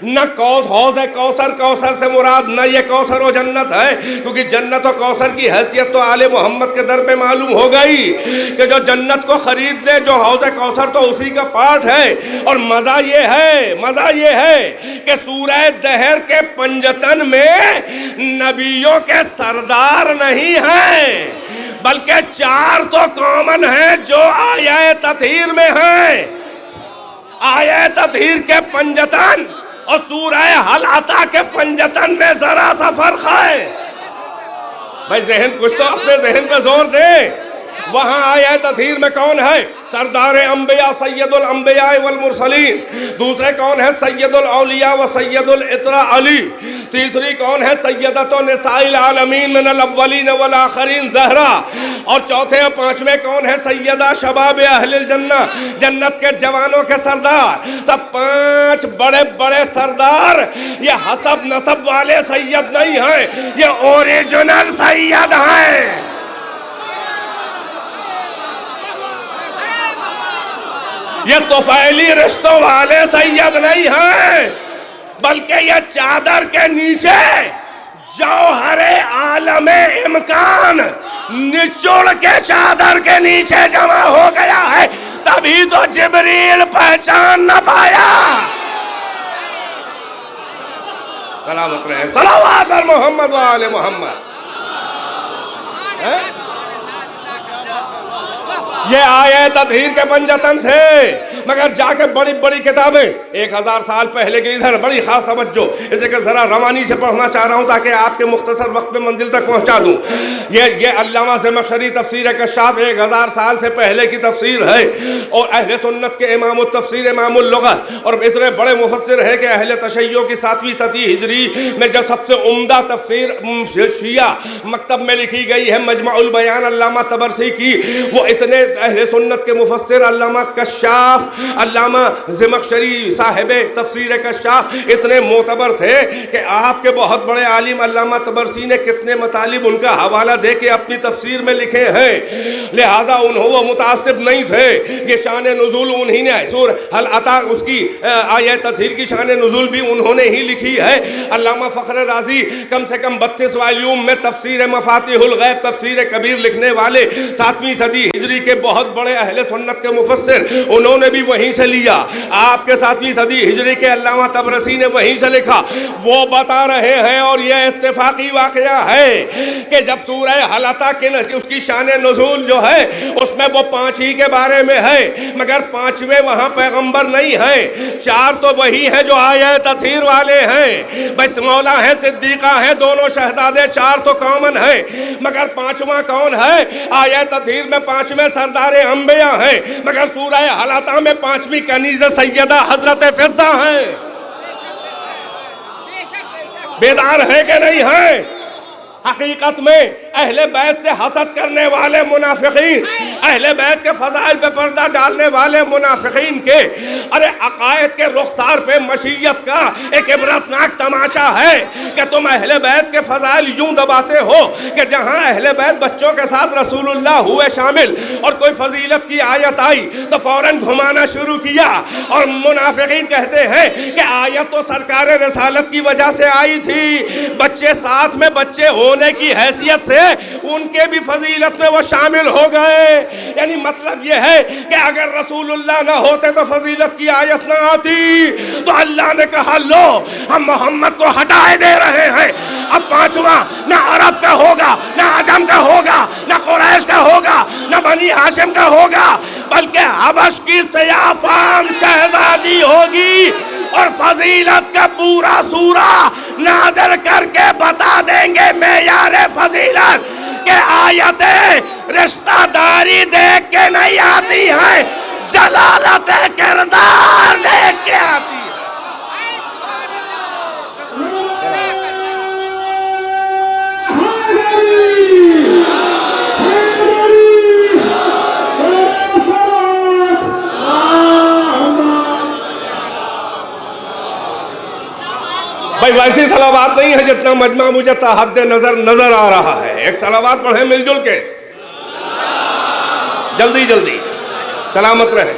نہ حوض کوثر، کوثر سے مراد نہ یہ کوثر و جنت ہے، کیونکہ جنت و کوثر کی حیثیت تو آل محمد کے در پہ معلوم ہو گئی کہ جو جنت کو خرید لے، جو حوض کوثر تو اسی کا پارٹ ہے۔ اور مزہ یہ ہے کہ سورہ دہر کے پنجتن میں نبیوں کے سردار نہیں ہیں، بلکہ چار تو کامن ہیں جو آیہ تطہیر میں ہیں۔ آیہ تطہیر کے پنجتن اور سورہ حل عطا کے پنجتن میں ذرا سا فرق ہے۔ بھائی ذہن کچھ تو اپنے ذہن پہ زور دے۔ وہاں آیہ تطہیر میں کون ہے؟ سردار انبیاء سید الانبیاء والمرسلین۔ دوسرے کون ہے؟ سید الاولیاء و سید الاتراء علی۔ تیسری کون ہے؟ سیدۃ نساء العالمین من الاولین والآخرین زہرا۔ اور چوتھے اور پانچویں کون ہے؟ سیدہ شباب اہل الجنہ، جنت کے جوانوں کے سردار۔ سب پانچ بڑے بڑے سردار یہ حسب نسب والے سید نہیں ہیں، یہ اوریجنل سید ہیں۔ یہ طفیلی رشتوں والے سید نہیں ہیں، بلکہ یہ چادر کے نیچے جوہر عالم امکان نچوڑ کے چادر کے نیچے جمع ہو گیا ہے، تبھی تو جبریل پہچان نہ پایا۔ سلامت رہے، صلوات پر محمد و آل محمد۔ یہ آیہ تطہیر کے پنجتن تھے، مگر جا کے بڑی بڑی کتابیں 1000 سال پہلے کے، ادھر بڑی خاص توجہ، اسے کہ ذرا روانی سے پڑھنا چاہ رہا ہوں تاکہ آپ کے مختصر وقت میں منزل تک پہنچا دوں۔ یہ علامہ زمخشری تفسیر کشاف 1000 سال سے پہلے کی تفسیر ہے، اور اہل سنت کے امام التفسیر امام اللغت، اور اتنے بڑے مفسر ہیں کہ اہل تشیع کی 7ویں صدی ہجری میں جو سب سے عمدہ تفسیر شیعہ مکتب میں لکھی گئی ہے مجمع البیان علامہ طبرسی کی، وہ اتنے اہل سنت کے مفسر علامہ کشاف، علامہ زمخشری صاحب تفسیر کشاف اتنے معتبر تھے کہ آپ کے بہت بڑے عالم علامہ طبرسی نے کتنے مطالب ان کا حوالہ دے کے اپنی تفسیر میں لکھے ہیں، لہٰذا وہ متعصب نہیں تھے۔ یہ شان نزول انہی نے، سورہ حل عطا اس کی آیہ تطہیر کی شان نزول بھی انہوں نے ہی لکھی ہے۔ علامہ فخر رازی کم سے کم 32 والیوم میں تفسیر مفاتیح الغیب تفسیر کبیر لکھنے والے 7ویں صدی ہجری کے بہت بڑے اہل سنت کے مفسر، انہوں نے بھی وہیں سے لیا۔ آپ کے 7ویں صدی ہجری کے علامہ طبرسی نے وہیں سے لکھا۔ وہ بتا رہے ہیں، اور یہ اتفاقی واقعہ ہے کہ جب سورہ حل عطا کے اس کی شان نزول جو ہے اس میں وہ 5 ہی کے بارے میں ہے، مگر 5ویں وہاں پیغمبر نہیں ہیں، 4 تو وہی ہیں جو آیہ تطہیر والے ہیں، بس مولا ہیں صدیقہ ہیں دونوں شہزادے، 4 تو کامن ہیں، مگر 5واں کون ہے؟ آیہ تطہیر میں 5ویں سردار انبیاء ہیں، مگر سورہ حل عطا میں 5ویں کنیز سیدہ حضرت فضہ ہیں۔ بیدار ہیں کہ نہیں ہیں؟ حقیقت میں اہل بیت سے حسد کرنے والے منافقین، اہل بیت کے فضائل پہ پردہ ڈالنے والے منافقین کے عقائد کے رخسار پہ مشیت کا ایک عبرتناک تماشا ہے کہ تم اہل بیت کے فضائل یوں دباتے ہو کہ جہاں اہل بیت بچوں کے ساتھ رسول اللہ ہوئے شامل اور کوئی فضیلت کی آیت آئی تو فوراً گھمانا شروع کیا، اور منافقین کہتے ہیں کہ آیت تو سرکار رسالت کی وجہ سے آئی تھی، بچے ساتھ میں بچے ہونے کی حیثیت سے ان کے بھی فضیلت میں وہ شامل ہو گئے۔ یعنی مطلب یہ ہے کہ اگر رسول اللہ نہ ہوتے تو فضیلت کی آیت نہ آتی، تو اللہ نے کہا لو ہم محمد کو ہٹائے دے رہے ہیں، اب پانچواں نہ عرب کا ہوگا، نہ عجم کا ہوگا، نہ قریش کا ہوگا، نہ بنی ہاشم کا ہوگا، بلکہ حبش کی سیاہ فام شہزادی ہوگی، اور فضیلت کا پورا سورہ نازل کر کے بتا دیں گے معیار فضیلت کہ آیتیں رشتہ داری دیکھ کے نہیں آتی ہیں، جلالت کردار دیکھ کے آتی ہے۔ بھائی ویسی صلوات نہیں ہے جتنا مجمع مجھے تحت نظر آ رہا ہے۔ ایک صلوات پڑھیں مل جل کے، جلدی جلدی، سلامت رہے۔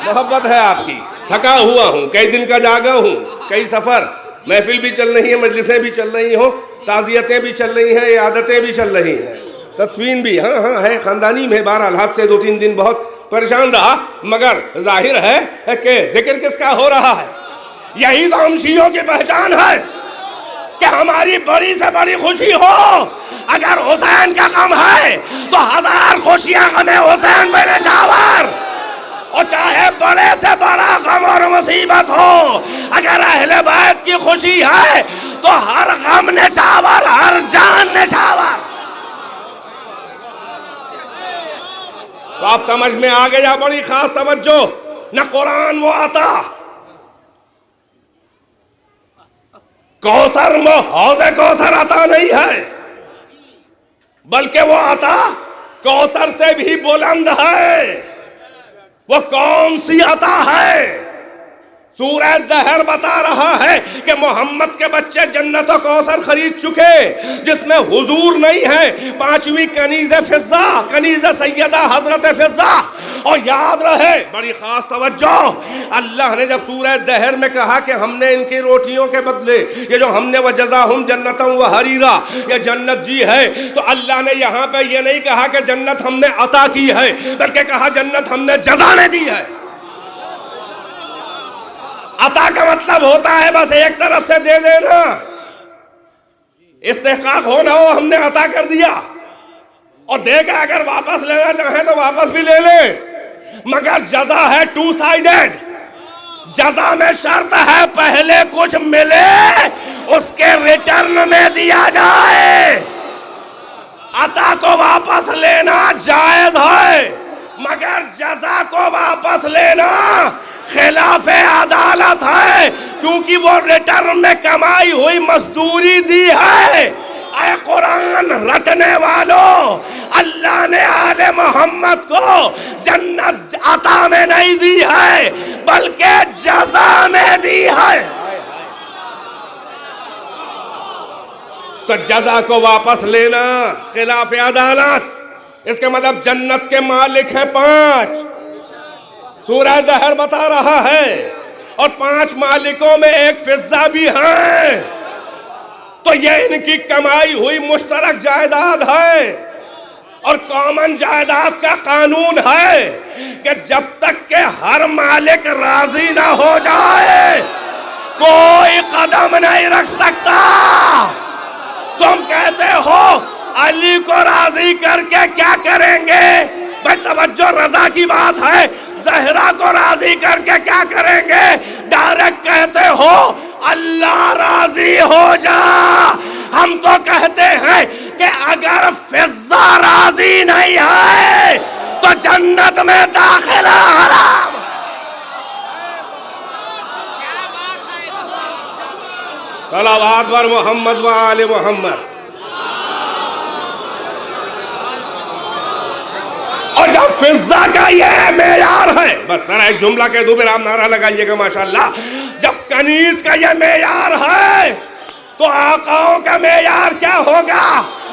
محبت ہے آپ کی، تھکا ہوا ہوں، کئی دن کا جاگا ہوں، کئی سفر، محفل بھی چل رہی ہیں، مجلسیں بھی چل رہی ہوں، تعزیتیں بھی چل رہی ہیں، عیادتیں بھی چل رہی ہیں، تدفین بھی ہاں ہے، خاندانی میں بہرحال حد سے 2-3 دن بہت پریشان رہا، مگر ظاہر ہے کہ ذکر کس کا ہو رہا ہے؟ یہی تو ہم شیعوں کی پہچان ہے کہ ہماری بڑی سے بڑی خوشی ہو، اگر حسین کا غم ہے تو 1000 خوشیاں غم حسین میں نچھاور، اور چاہے بڑے سے بڑا غم اور مصیبت ہو، اگر اہل بیت کی خوشی ہے تو ہر غم نچھاور، ہر جان نچھاور۔ تو آپ سمجھ میں آ گیا، بڑی خاص توجہ، نہ قرآن وہ عطا، کوثر میں حوض کوثر عطا نہیں ہے، بلکہ وہ عطا کوثر سے بھی بلند ہے۔ وہ کون سی عطا ہے؟ سورہ دہر بتا رہا ہے کہ محمد کے بچے جنت و کوثر خرید چکے، جس میں حضور نہیں ہے، 5ویں کنیز فضہ، کنیز سیدہ حضرت فضہ۔ اور یاد رہے، بڑی خاص توجہ، اللہ نے جب سورہ دہر میں کہا کہ ہم نے ان کی روٹیوں کے بدلے یہ جو ہم نے وَجَزَاهُمْ جَنَّةً وَحَرِيرًا یہ جنت دی ہے، تو اللہ نے یہاں پہ یہ نہیں کہا کہ جنت ہم نے عطا کی ہے، بلکہ کہا جنت ہم نے جزا میں دی ہے۔ عطا کا مطلب ہوتا ہے بس ایک طرف سے دے دینا، استحقاق ہونا ہو ہم نے عطا کر دیا، اور دے کے اگر واپس لینا چاہیں تو واپس بھی لے لیں، مگر جزا ہے 2 سائیڈڈ۔ جزا میں شرط ہے پہلے کچھ ملے اس کے ریٹرن میں دیا جائے۔ عطا کو واپس لینا جائز ہے، مگر جزا کو واپس لینا خلاف عدالت ہے، کیونکہ وہ ریٹرن میں کمائی ہوئی مزدوری دی ہے۔ اے قرآن رٹنے والوں، اللہ نے آل محمد کو جنت عطا میں نہیں دی ہے بلکہ جزا میں دی ہے۔ تو جزا کو واپس لینا خلاف عدالت، اس کے مطلب جنت کے مالک ہیں 5، سورہ دہر بتا رہا ہے، اور 5 مالکوں میں ایک فضہ بھی ہیں، تو یہ ان کی کمائی ہوئی مشترک جائیداد ہے، اور کامن جائیداد کا قانون ہے کہ جب تک کہ ہر مالک راضی نہ ہو جائے کوئی قدم نہیں رکھ سکتا۔ تم کہتے ہو علی کو راضی کر کے کیا کریں گے؟ بھائی توجہ، رضا کی بات ہے، زہرا کو راضی کر کے کیا کریں گے؟ ڈائریکٹ کہتے ہو اللہ راضی ہو جا۔ ہم تو کہتے ہیں کہ اگر فضہ راضی نہیں ہے تو جنت میں داخلہ حرام۔ صلوات بر محمد و آل محمد۔ اور جب فضا کا یہ معیار ہے، بس ذرا ایک جملہ کہہ دوں پھر آپ نعرہ لگائیے گا ماشاءاللہ، جب کنیز کا یہ معیار ہے تو آقاؤں کا معیار کیا ہوگا؟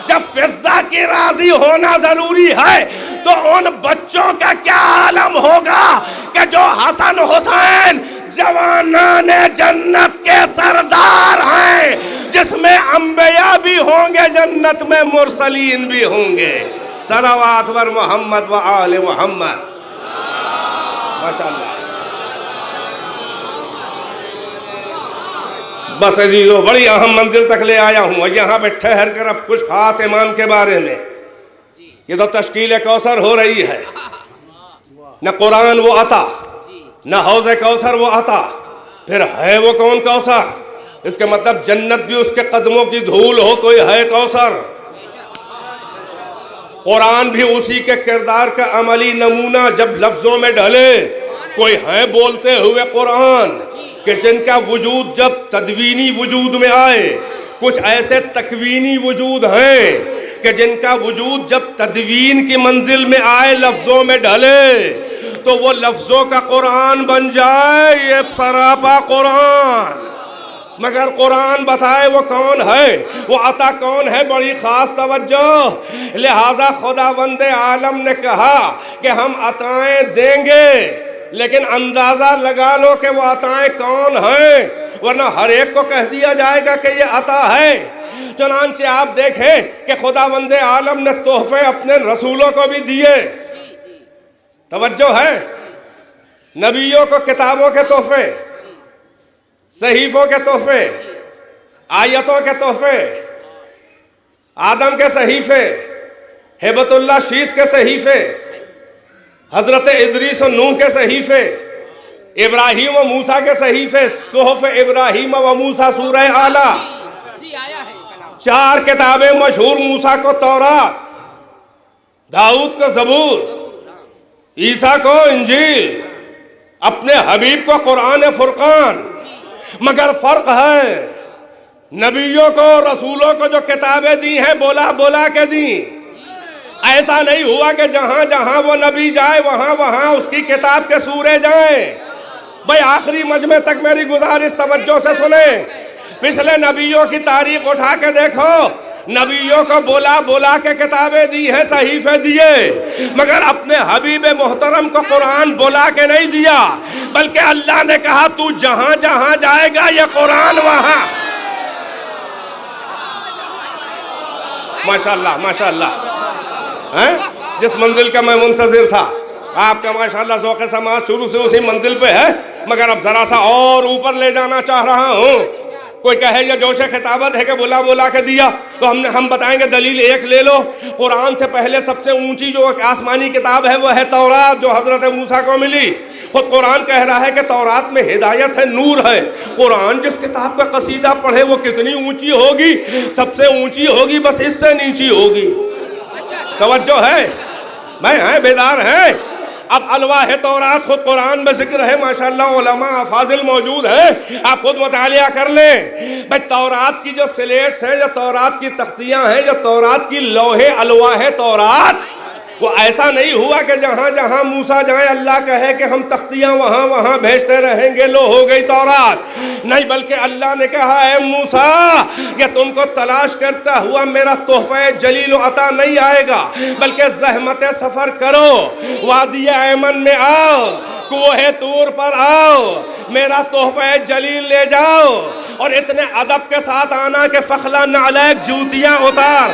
جب فضا کی راضی ہونا ضروری ہے تو ان بچوں کا کیا عالم ہوگا کہ جو حسن حسین جوانان جنت کے سردار ہیں، جس میں انبیاء بھی ہوں گے، جنت میں مرسلین بھی ہوں گے۔ صلوات بر محمد و آل محمد۔ ماشاءاللہ۔ بس عزیزو، بڑی اہم منزل تک لے آیا ہوں، اور یہاں پہ ٹھہر کر اب کچھ خاص امام کے بارے میں۔ یہ تو تشکیل کوثر ہو رہی ہے، نہ قرآن وہ عطا، نہ حوض کوثر وہ عطا، پھر ہے وہ کون کوثر؟ اس کے مطلب جنت بھی اس کے قدموں کی دھول ہو، کوئی ہے کوثر۔ قرآن بھی اسی کے کردار کا عملی نمونہ جب لفظوں میں ڈھلے، کوئی ہے بولتے ہوئے قرآن کہ جن کا وجود جب تدوینی وجود میں آئے، کچھ ایسے تکوینی وجود ہیں کہ جن کا وجود جب تدوین کی منزل میں آئے، لفظوں میں ڈھلے، تو وہ لفظوں کا قرآن بن جائے، یہ سراپا قرآن۔ مگر قرآن بتائے وہ کون ہے، وہ عطا کون ہے، بڑی خاص توجہ۔ لہٰذا خداوند عالم نے کہا کہ ہم عطائیں دیں گے، لیکن اندازہ لگا لو کہ وہ عطائیں کون ہیں، ورنہ ہر ایک کو کہہ دیا جائے گا کہ یہ عطا ہے۔ چنانچہ آپ دیکھیں کہ خداوند عالم نے تحفے اپنے رسولوں کو بھی دیے۔ توجہ ہے، نبیوں کو کتابوں کے تحفے، صحیفوں کے تحفے، آیتوں کے تحفے، آدم کے صحیفے، ہبت اللہ شیس کے صحیفے، حضرت ادریس و نوح کے صحیفے، ابراہیم و موسیٰ کے صحیفے، صحف ابراہیم و موسیٰ سورہ اعلیٰ، 4 کتابیں مشہور، موسیٰ کو تورات، داؤد کو زبور، عیسیٰ کو انجیل، اپنے حبیب کو قرآن فرقان۔ مگر فرق ہے، نبیوں کو رسولوں کو جو کتابیں دی ہیں بولا بولا کے دی، ایسا نہیں ہوا کہ جہاں جہاں وہ نبی جائے وہاں وہاں اس کی کتاب کے سورے جائیں۔ بھئی آخری مجمع تک میری گزارش توجہ سے سنیں، پچھلے نبیوں کی تاریخ اٹھا کے دیکھو، نبیوں کو بولا بولا کے کتابیں دی ہیں، صحیفے دیے، مگر اپنے حبیب محترم کو قرآن بولا کے نہیں دیا، بلکہ اللہ نے کہا تو جہاں جہاں جائے گا یہ قرآن وہاں۔ ماشاءاللہ ماشاءاللہ، جس منزل کا میں منتظر تھا، آپ کا ماشاءاللہ ذوق سماعت شروع سے اسی منزل پہ ہے، مگر اب ذرا سا اور اوپر لے جانا چاہ رہا ہوں۔ کوئی کہے یہ جوش خطابت ہے کہ بولا بولا کے دیا، تو ہم بتائیں گے دلیل ایک لے لو۔ قرآن سے پہلے سب سے اونچی جو آسمانی کتاب ہے وہ ہے تورات، جو حضرت موسیٰ کو ملی۔ خود قرآن کہہ رہا ہے کہ تورات میں ہدایت ہے، نور ہے۔ قرآن جس کتاب کا قصیدہ پڑھے وہ کتنی اونچی ہوگی، سب سے اونچی ہوگی، بس اس سے نیچی ہوگی۔ توجہ ہے، میں بیدار ہیں۔ اب الواح تورات خود قرآن میں ذکر ہے، ماشاءاللہ علماء افاضل موجود ہیں، آپ خود مطالعہ کر لیں۔ بھئی تورات کی جو سلیٹس ہیں، جو تورات کی تختیاں ہیں، جو تورات کی لوحے الواح تورات، وہ ایسا نہیں ہوا کہ جہاں جہاں موسیٰ جائیں اللہ کہے کہ ہم تختیاں وہاں وہاں بھیجتے رہیں گے، لو ہو گئی تورات۔ نہیں، بلکہ اللہ نے کہا اے موسیٰ کہ تم کو تلاش کرتا ہوا میرا تحفہ جلیل و عطا نہیں آئے گا، بلکہ زحمت سفر کرو، وادی ایمن میں آؤ، کوہ طور پر آؤ، میرا تحفہ جلیل لے جاؤ، اور اتنے ادب کے ساتھ آنا کہ فخلا نعلیک، جوتیاں اتار۔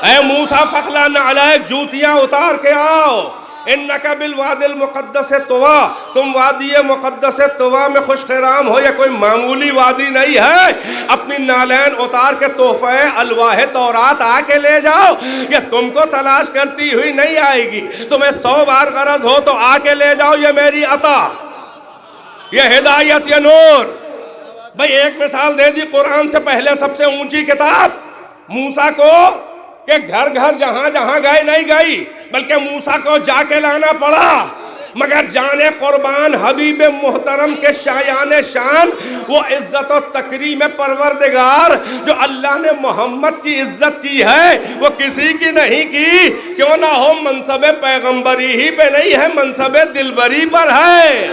اے موسیٰ فخلا نعلیک، جوتیاں اتار کے آؤ، انکا بالوادی المقدس طوا، تم وادی مقدس طوا میں خوش خرام ہو، یہ کوئی معمولی وادی نہیں ہے۔ اپنی نالین اتار کے تحفہ الواح تورات آ کے لے جاؤ، یہ تم کو تلاش کرتی ہوئی نہیں آئے گی، تمہیں 100 بار غرض ہو تو آ کے لے جاؤ، یہ میری عطا، یہ ہدایت، یہ نور۔ بھئی ایک مثال دے دی، قرآن سے پہلے سب سے اونچی کتاب موسیٰ کو کہ گھر گھر جہاں جہاں گئے نہیں گئی، بلکہ موسیٰ کو جا کے لانا پڑا۔ مگر جان قربان حبیب محترم کے شایان شان وہ عزت و تکریم پروردگار جو اللہ نے محمد کی عزت کی ہے وہ کسی کی نہیں کی. کیوں نہ ہو منصب پیغمبری ہی پہ نہیں ہے, منصب دلبری پر ہے.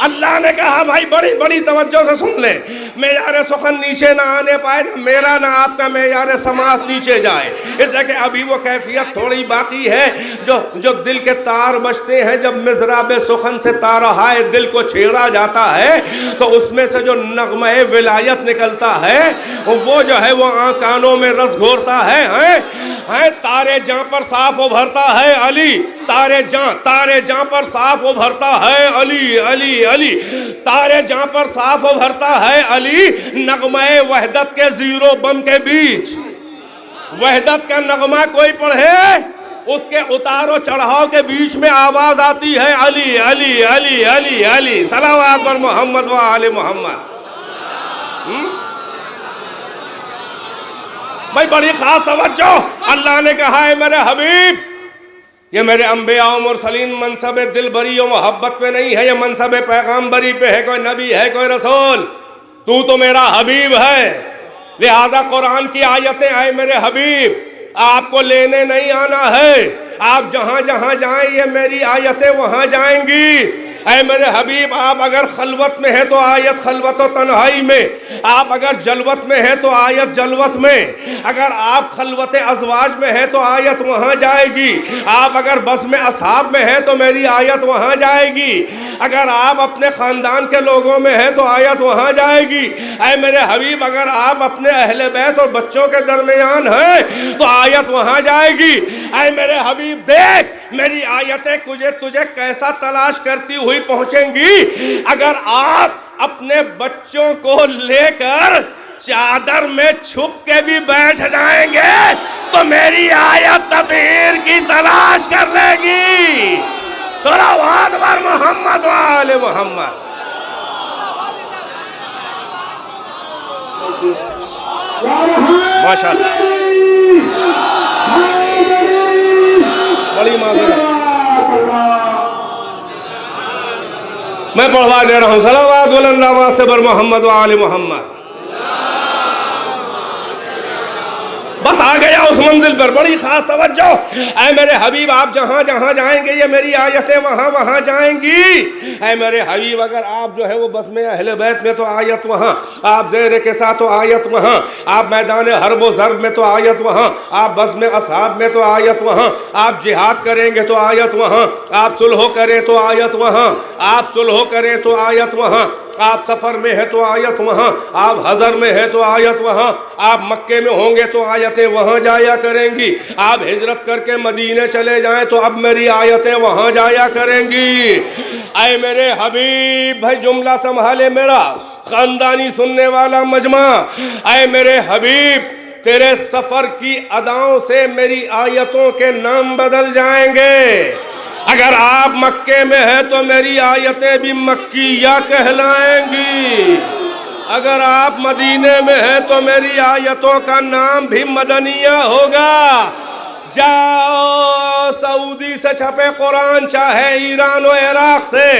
اللہ نے کہا بھائی بڑی بڑی توجہ سے سن لیں, معیار سخن نیچے نہ آنے پائے, نہ میرا نہ آپ کا معیار سماعت نیچے جائے, اس لیے کہ ابھی وہ کیفیت تھوڑی باقی ہے جو دل کے تار بجتے ہیں. جب مضراب سخن سے تارہائے دل کو چھیڑا جاتا ہے تو اس میں سے جو نغمہ ولایت نکلتا ہے وہ جو ہے وہ کانوں میں رس گھورتا ہے. تارے جاں پر صاف ابھرتا ہے علی, تارے جاں پر صاف ابھرتا ہے علی, علی علی تارے جاں پر صاف ابھرتا ہے علی. نغمہ وحدت کے زیرو بم کے بیچ وحدت کا نغمہ کوئی پڑھے, اس کے اتار و چڑھاؤ کے بیچ میں آواز آتی ہے علی علی علی علی علی. صلوات پر محمد و آل محمد. بھائی بڑی خاص توجہ, اللہ نے کہا ہے میرے حبیب یہ میرے انبیاء و مرسلین منصب دل بری و محبت پہ نہیں ہے, یہ منصب پیغامبری پہ ہے. کوئی نبی ہے, کوئی رسول, تو میرا حبیب ہے. لہذا قرآن کی آیتیں آئے میرے حبیب آپ کو لینے نہیں آنا ہے, آپ جہاں جہاں جائیں یہ میری آیتیں وہاں جائیں گی. اے میرے حبیب آپ اگر خلوت میں ہیں تو آیت خلوت و تنہائی میں, آپ اگر جلوت میں ہیں تو آیت جلوت میں, اگر آپ خلوت ازواج میں ہیں تو آیت وہاں جائے گی, آپ اگر بزم اصحاب میں ہیں تو میری آیت وہاں جائے گی, اگر آپ اپنے خاندان کے لوگوں میں ہیں تو آیت وہاں جائے گی. اے میرے حبیب اگر آپ اپنے اہل بیت اور بچوں کے درمیان ہیں تو آیت وہاں جائے گی. اے میرے حبیب دیکھ میری آیتیں تجھے کیسا تلاش کرتی ہوئی پہنچیں گی. اگر آپ اپنے بچوں کو لے کر چادر میں چھپ کے بھی بیٹھ جائیں گے تو میری آیت تطہیر کی تلاش کر لے گی. صلوات بر محمد و آل محمد. ماشاءاللہ بڑی معذرت میں پڑھوا دے رہا ہوں. صلوات بلند آواز سے بر محمد و آل محمد. بس آ گیا اس منزل پر, بڑی خاص توجہ. اے میرے حبیب آپ جہاں جہاں جائیں گے یہ میری آیتیں وہاں وہاں جائیں گی. اے میرے حبیب اگر آپ جو ہے وہ بزم اہل بیت میں تو آیت وہاں, آپ زیر کے ساتھ تو آیت وہاں, آپ میدان حرب و ضرب میں تو آیت وہاں, آپ بزم اصحاب میں تو آیت وہاں, آپ جہاد کریں گے تو آیت وہاں, آپ صلح کریں تو آیت وہاں, آپ صلح کریں تو آیت وہاں, آپ سفر میں ہے تو آیت وہاں, آپ حضر میں ہے تو آیت وہاں, آپ مکے میں ہوں گے تو آیتیں وہاں جایا کریں گی, آپ ہجرت کر کے مدینے چلے جائیں تو اب میری آیتیں وہاں جایا کریں گی. اے میرے حبیب بھائی جملہ سنبھالے میرا خاندانی سننے والا مجمع. اے میرے حبیب تیرے سفر کی اداؤں سے میری آیتوں کے نام بدل جائیں گے. اگر آپ مکے میں ہیں تو میری آیتیں بھی مکیہ کہلائیں گی, اگر آپ مدینے میں ہیں تو میری آیتوں کا نام بھی مدنیہ ہوگا. جاؤ سعودی سے چھپے قرآن, چاہے ایران و عراق سے,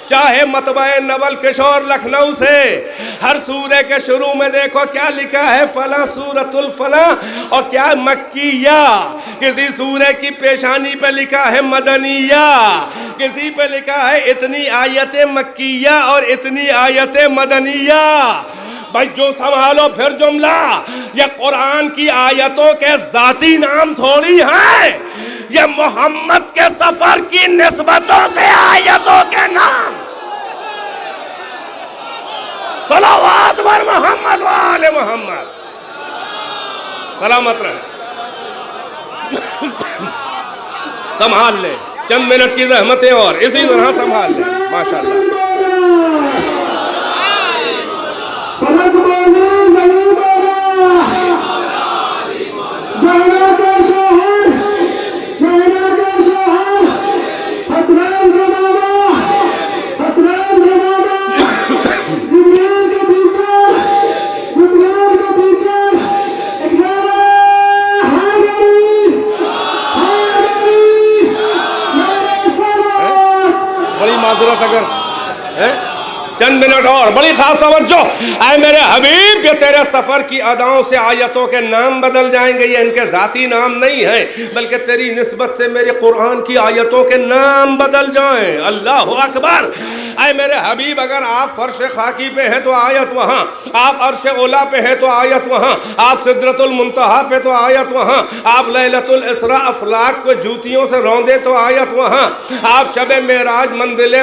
چاہے مطبع نول کشور لکھنؤ سے, ہر سورے کے شروع میں دیکھو کیا لکھا ہے فلاں سورۃ الفلاں, اور کیا مکیہ. کسی سورے کی پیشانی پہ لکھا ہے مدنیہ, کسی پہ لکھا ہے اتنی آیتیں مکیہ اور اتنی آیتیں مدنیہ. بھائی جو سنبھالو پھر جملہ, یہ قرآن کی آیتوں کے ذاتی نام تھوڑی ہیں, یہ محمد کے سفر کی نسبتوں سے آیتوں کے نام. صلوات بر محمد و آل محمد. سلامت رہے, سنبھال لے چند منٹ کی زحمتیں اور اسی طرح سنبھال لے. ماشاءاللہ ضرورت اگر چند منٹ اور بڑی خاص توجہ. اے میرے حبیب یہ تیرے سفر کی اداؤں سے آیتوں کے نام بدل جائیں گے. یہ ان کے ذاتی نام نہیں ہیں بلکہ تیری نسبت سے میرے قرآن کی آیتوں کے نام بدل جائیں. اللہ اکبر. اے میرے حبیب اگر آپ فرش خاکی پہ ہیں تو آیت وہاں, آپ عرش اولا پہ ہیں تو آیت وہاں, آپ سدرۃ المنتہا پہ تو آیت وہاں, آپ لیلۃ الاسراء افلاک کو جوتیوں سے روندے تو آیت وہاں, آپ شب معراج منزل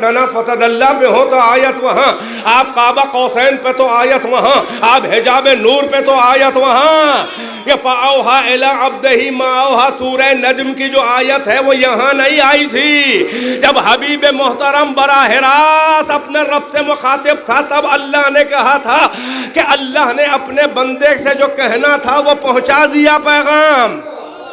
دنا فتدلی پہ ہو تو آیت وہاں, آپ کعبہ قوسین پہ تو آیت وہاں, آپ حجاب نور پہ تو آیت وہاں. یہ فَأَوْحَا إِلَىٰ عَبْدِهِ مَا أَوْحَا سورہ نجم کی جو آیت ہے وہ یہاں نہیں آئی تھی. جب حبیب محترم براہ راست اپنے رب سے مخاطب تھا تب اللہ نے کہا تھا کہ اللہ نے اپنے بندے سے جو کہنا تھا وہ پہنچا دیا پیغام.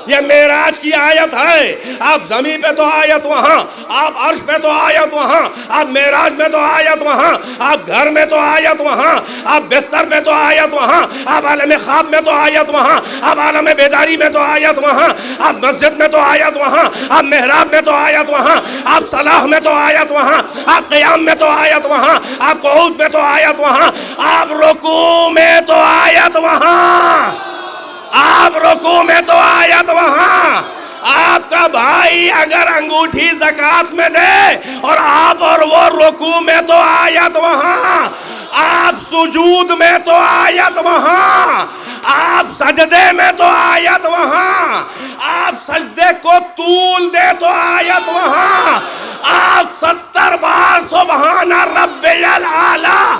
یہ معراج کی آیت ہے. آپ زمین پہ تو آیت وہاں, آپ عرش پہ تو آیت وہاں, آپ معراج میں تو آیت وہاں, آپ گھر میں تو آیت وہاں, آپ بستر پہ تو آیت وہاں, آپ عالم خواب میں تو آیت وہاں, آپ عالم بیداری میں تو آیت وہاں, آپ مسجد میں تو آیت وہاں, آپ محراب میں تو آیت وہاں, آپ صلاح میں تو آیت وہاں, آپ قیام میں تو آیت وہاں, آپ قعود میں تو آیت وہاں, آپ رکوع میں تو آیت وہاں, آپ رکوع میں تو آیت وہاں. آپ کا بھائی اگر انگوٹھی زکوٰۃ میں دے اور آپ اور وہ رکوع میں تو آیت وہاں, آپ سجود میں تو آیت وہاں, آپ سجدے میں تو آیت وہاں, آپ سجدے کو طول دے تو آیت وہاں, آپ 70 بار سبحان ربی الاعلیٰ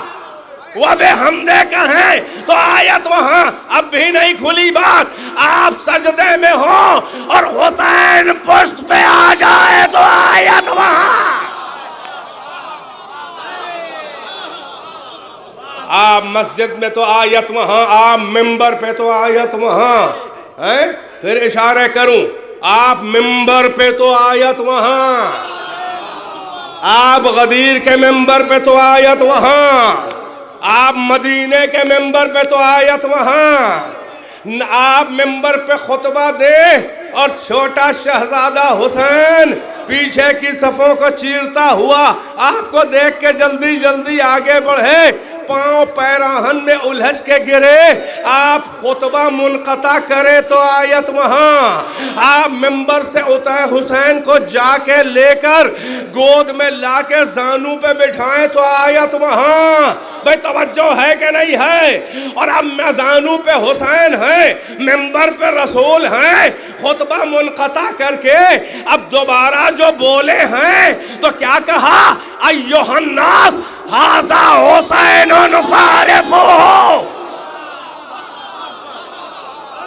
وبحمدہ کہیں تو آیت وہاں. اب بھی نہیں کھلی بات, آپ سجدے میں ہو اور حسین پشت پہ آ جائے تو آیت وہاں. آپ مسجد میں تو آیت وہاں, آپ ممبر پہ تو آیت وہاں. پھر اشارہ کروں, آپ ممبر پہ تو آیت وہاں, آپ غدیر کے ممبر پہ تو آیت وہاں, آپ مدینے کے ممبر پہ تو آیت وہاں, آپ ممبر پہ خطبہ دے اور چھوٹا شہزادہ حسین پیچھے کی صفوں کو چیرتا ہوا آپ کو دیکھ کے جلدی جلدی آگے بڑھے, پاؤں پیراہن میں الجھ کے گرے, آپ خطبہ منقطع کرے تو آیت وہاں, آپ ممبر سے اترے حسین کو جا کے لے کر گود میں لا کے زانو پہ بٹھائیں تو آیت وہاں. بھئی توجہ ہے کہ نہیں ہے؟ اور اب زانو پہ حسین ہیں, ممبر پہ رسول ہیں, خطبہ منقطع کر کے اب دوبارہ جو بولے ہیں تو کیا کہا, ایھا الناس ھذا حسین فاعرفوہ.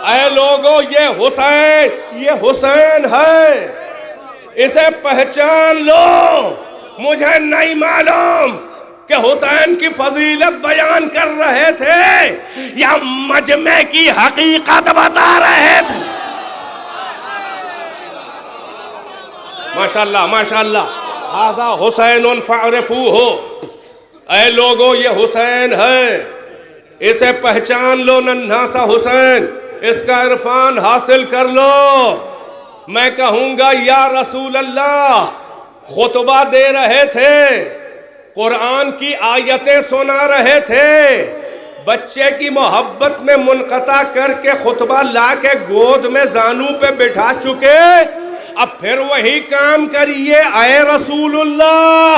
اے لوگو یہ حسین ہے, اسے پہچان لو. مجھے نہیں معلوم کہ حسین کی فضیلت بیان کر رہے تھے یا مجمع کی حقیقت بتا رہے تھے. ماشاءاللہ ماشاءاللہ. ھذا حسین فاعرفوہ. اے لوگو یہ حسین ہے, اسے پہچان لو. ننھا سا حسین, اس کا عرفان حاصل کر لو. میں کہوں گا یا رسول اللہ, خطبہ دے رہے تھے, قرآن کی آیتیں سنا رہے تھے, بچے کی محبت میں منقطع کر کے خطبہ لا کے گود میں زانو پہ بٹھا چکے, اب پھر وہی کام کریے اے رسول اللہ,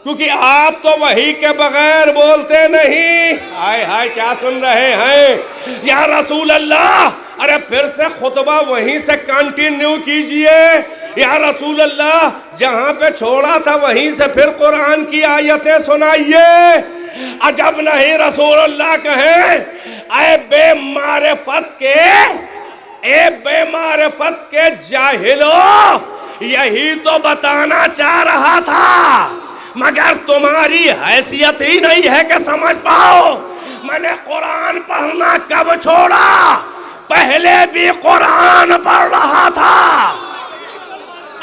کیونکہ آپ تو وہی کے بغیر بولتے نہیں. ہائے ہائے کیا سن رہے ہیں یا رسول اللہ, ارے پھر سے خطبہ وہیں سے کنٹینیو کیجئے یا رسول اللہ, جہاں پہ چھوڑا تھا وہیں سے پھر قرآن کی آیتیں سنائیے. عجب نہیں رسول اللہ کہیں, اے بے معرفت کے جاہلو, یہی تو بتانا چاہ رہا تھا, مگر تمہاری حیثیت ہی نہیں ہے کہ سمجھ پاؤ. میں نے قرآن پڑھنا کب چھوڑا, پہلے بھی قرآن پڑھ رہا تھا,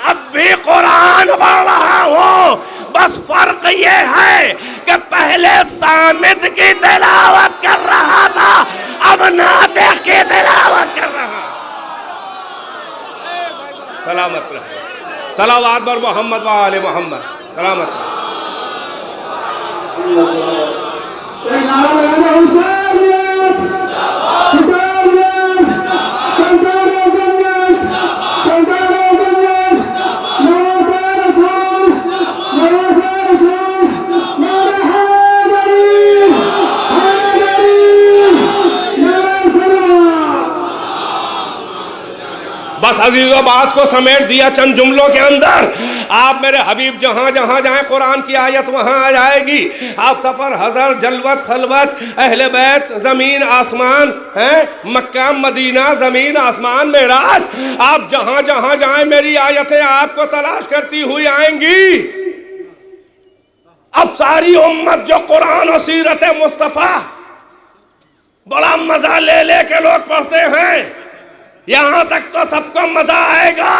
اب بھی قرآن پڑھ رہا ہوں, بس فرق یہ ہے کہ پہلے صامت کی تلاوت کر رہا تھا, اب ناطق کی تلاوت کر رہا. سلامت رہے, صلوات بر محمد و آل محمد. سلامت ایک نعرہ لگانا حسینیت حسینیت سلطان جنت سلطان جنت نواز رسول نواز رسول نعرہ حیدری حیدری نعرہ سلام. بس عزیزو بات کو سمیٹ دیا چند جملوں کے اندر. آپ میرے حبیب جہاں جہاں جائیں قرآن کی آیت وہاں آ جائے گی. آپ سفر حضر جلوت خلوت اہل بیت زمین آسمان مکہ مدینہ زمین آسمان معراج آپ جہاں جہاں جائیں میری آیتیں آپ کو تلاش کرتی ہوئی آئیں گی. اب ساری امت جو قرآن و سیرت مصطفیٰ بڑا مزہ لے لے کے لوگ پڑھتے ہیں, یہاں تک تو سب کو مزہ آئے گا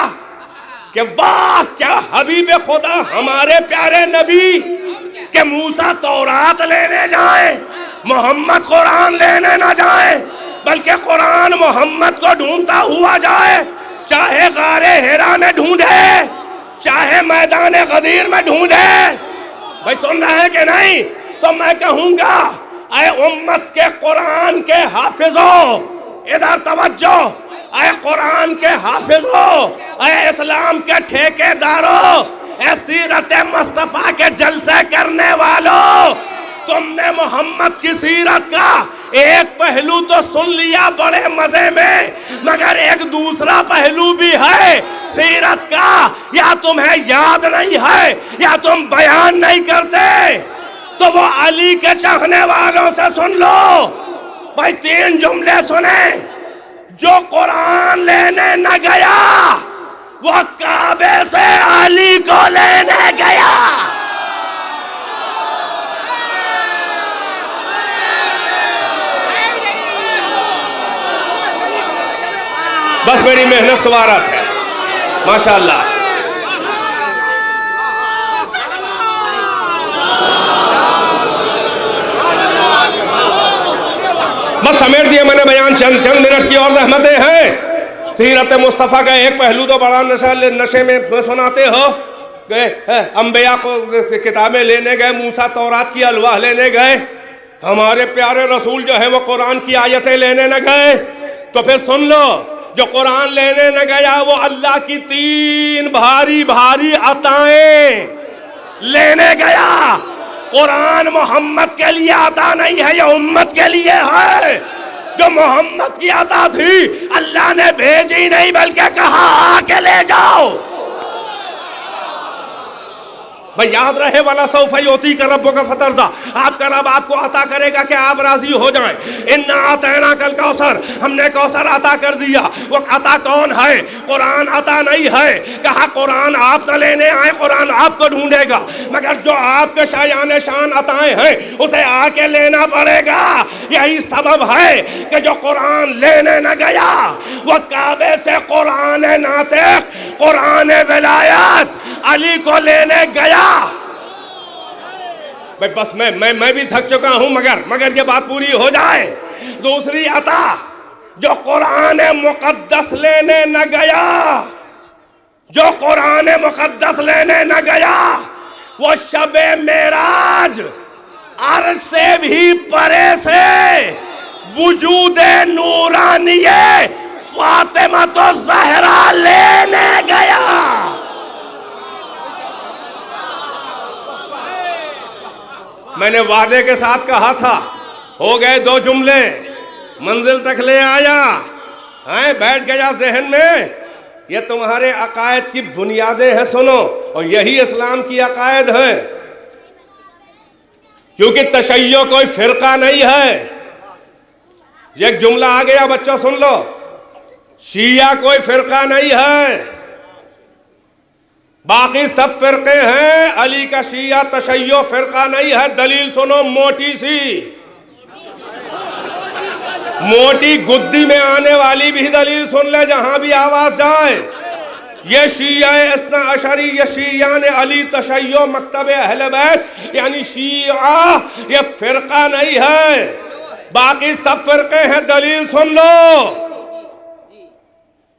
کہ واہ کیا حبیب خدا ہمارے پیارے نبی کہ موسیٰ تورات لینے جائیں محمد قرآن لینے نہ جائیں بلکہ قرآن محمد کو ڈھونڈتا ہوا جائے, چاہے غار حرا میں ڈھونڈے چاہے میدان غدیر میں ڈھونڈے. بھائی سن رہے ہیں کہ نہیں؟ تو میں کہوں گا اے امت کے قرآن کے حافظوں ادھر توجہ, اے قرآن کے حافظوں, اے اسلام کے ٹھیکے داروں, اے سیرت مصطفیٰ کے جلسے کرنے والوں, تم نے محمد کی سیرت کا ایک پہلو تو سن لیا بڑے مزے میں, مگر ایک دوسرا پہلو بھی ہے سیرت کا, یا تمہیں یاد نہیں ہے یا تم بیان نہیں کرتے. تو وہ علی کے چاہنے والوں سے سن لو. بھائی 3 جملے سنیں. جو قرآن لینے نہ گیا وہ کعبے سے علی کو لینے گیا. بس میری محنت سوارت ہے ماشاءاللہ. بس سمیٹ دیے میں نے بیان, چند منٹ کی اور زحمتیں ہیں. سیرت مصطفیٰ کا ایک پہلو تو بڑا نشے میں سناتے ہو. گئے انبیاء کو کتابیں لینے گئے, موسیٰ تورات کی الواح لینے گئے, ہمارے پیارے رسول جو ہے وہ قرآن کی آیتیں لینے نہ گئے. تو پھر سن لو, جو قرآن لینے نہ گیا وہ اللہ کی 3 بھاری بھاری عطائیں لینے گیا. قرآن محمد کے لیے عطا نہیں ہے, یہ امت کے لیے ہے. جو محمد کی عطا تھی اللہ نے بھیجی نہیں بلکہ کہا آ کے لے جاؤ. بھئی یاد رہے والا سوف یعطیک ربک فترضی, آپ کا رب آپ کو عطا کرے گا کہ آپ راضی ہو جائیں. انا اعطیناک الکوثر, ہم نے کوثر عطا کر دیا. وہ عطا کون ہے؟ قرآن عطا نہیں ہے. کہا قرآن آپ نہ لینے آئے, قرآن آپ کو ڈھونڈے گا, مگر جو آپ کے شایان شان عطائیں ہیں اسے آ کے لینا پڑے گا. یہی سبب ہے کہ جو قرآن لینے نہ گیا وہ کعبے سے قرآن ناطق قرآن ولایت علی کو لینے گیا. بس میں بھی تھک چکا ہوں, مگر یہ بات پوری ہو جائے. دوسری عطا جو قرآن مقدس لینے نہ گیا, جو قرآن مقدس لینے نہ گیا وہ شب معراج عرش سے بھی پرے سے وجود نورانیہ فاطمہ الزہرا لینے گیا. میں نے وعدے کے ساتھ کہا تھا, ہو گئے 2 جملے, منزل تک لے آیا, بیٹھ گیا ذہن میں. یہ تمہارے عقائد کی بنیادیں ہیں, سنو, اور یہی اسلام کی عقائد ہے. کیونکہ تشیع کوئی فرقہ نہیں ہے. یہ ایک جملہ آ گیا بچوں سن لو, شیعہ کوئی فرقہ نہیں ہے, باقی سب فرقے ہیں. علی کا شیعہ تشیع فرقہ نہیں ہے. دلیل سنو موٹی سی, موٹی گدی میں آنے والی بھی دلیل سن لے جہاں بھی آواز جائے. یہ شیعہ اثنا عشری, یہ شیعان علی تشیع مکتب اہل بیت, یعنی شیعہ یہ فرقہ نہیں ہے, باقی سب فرقے ہیں. دلیل سن لو,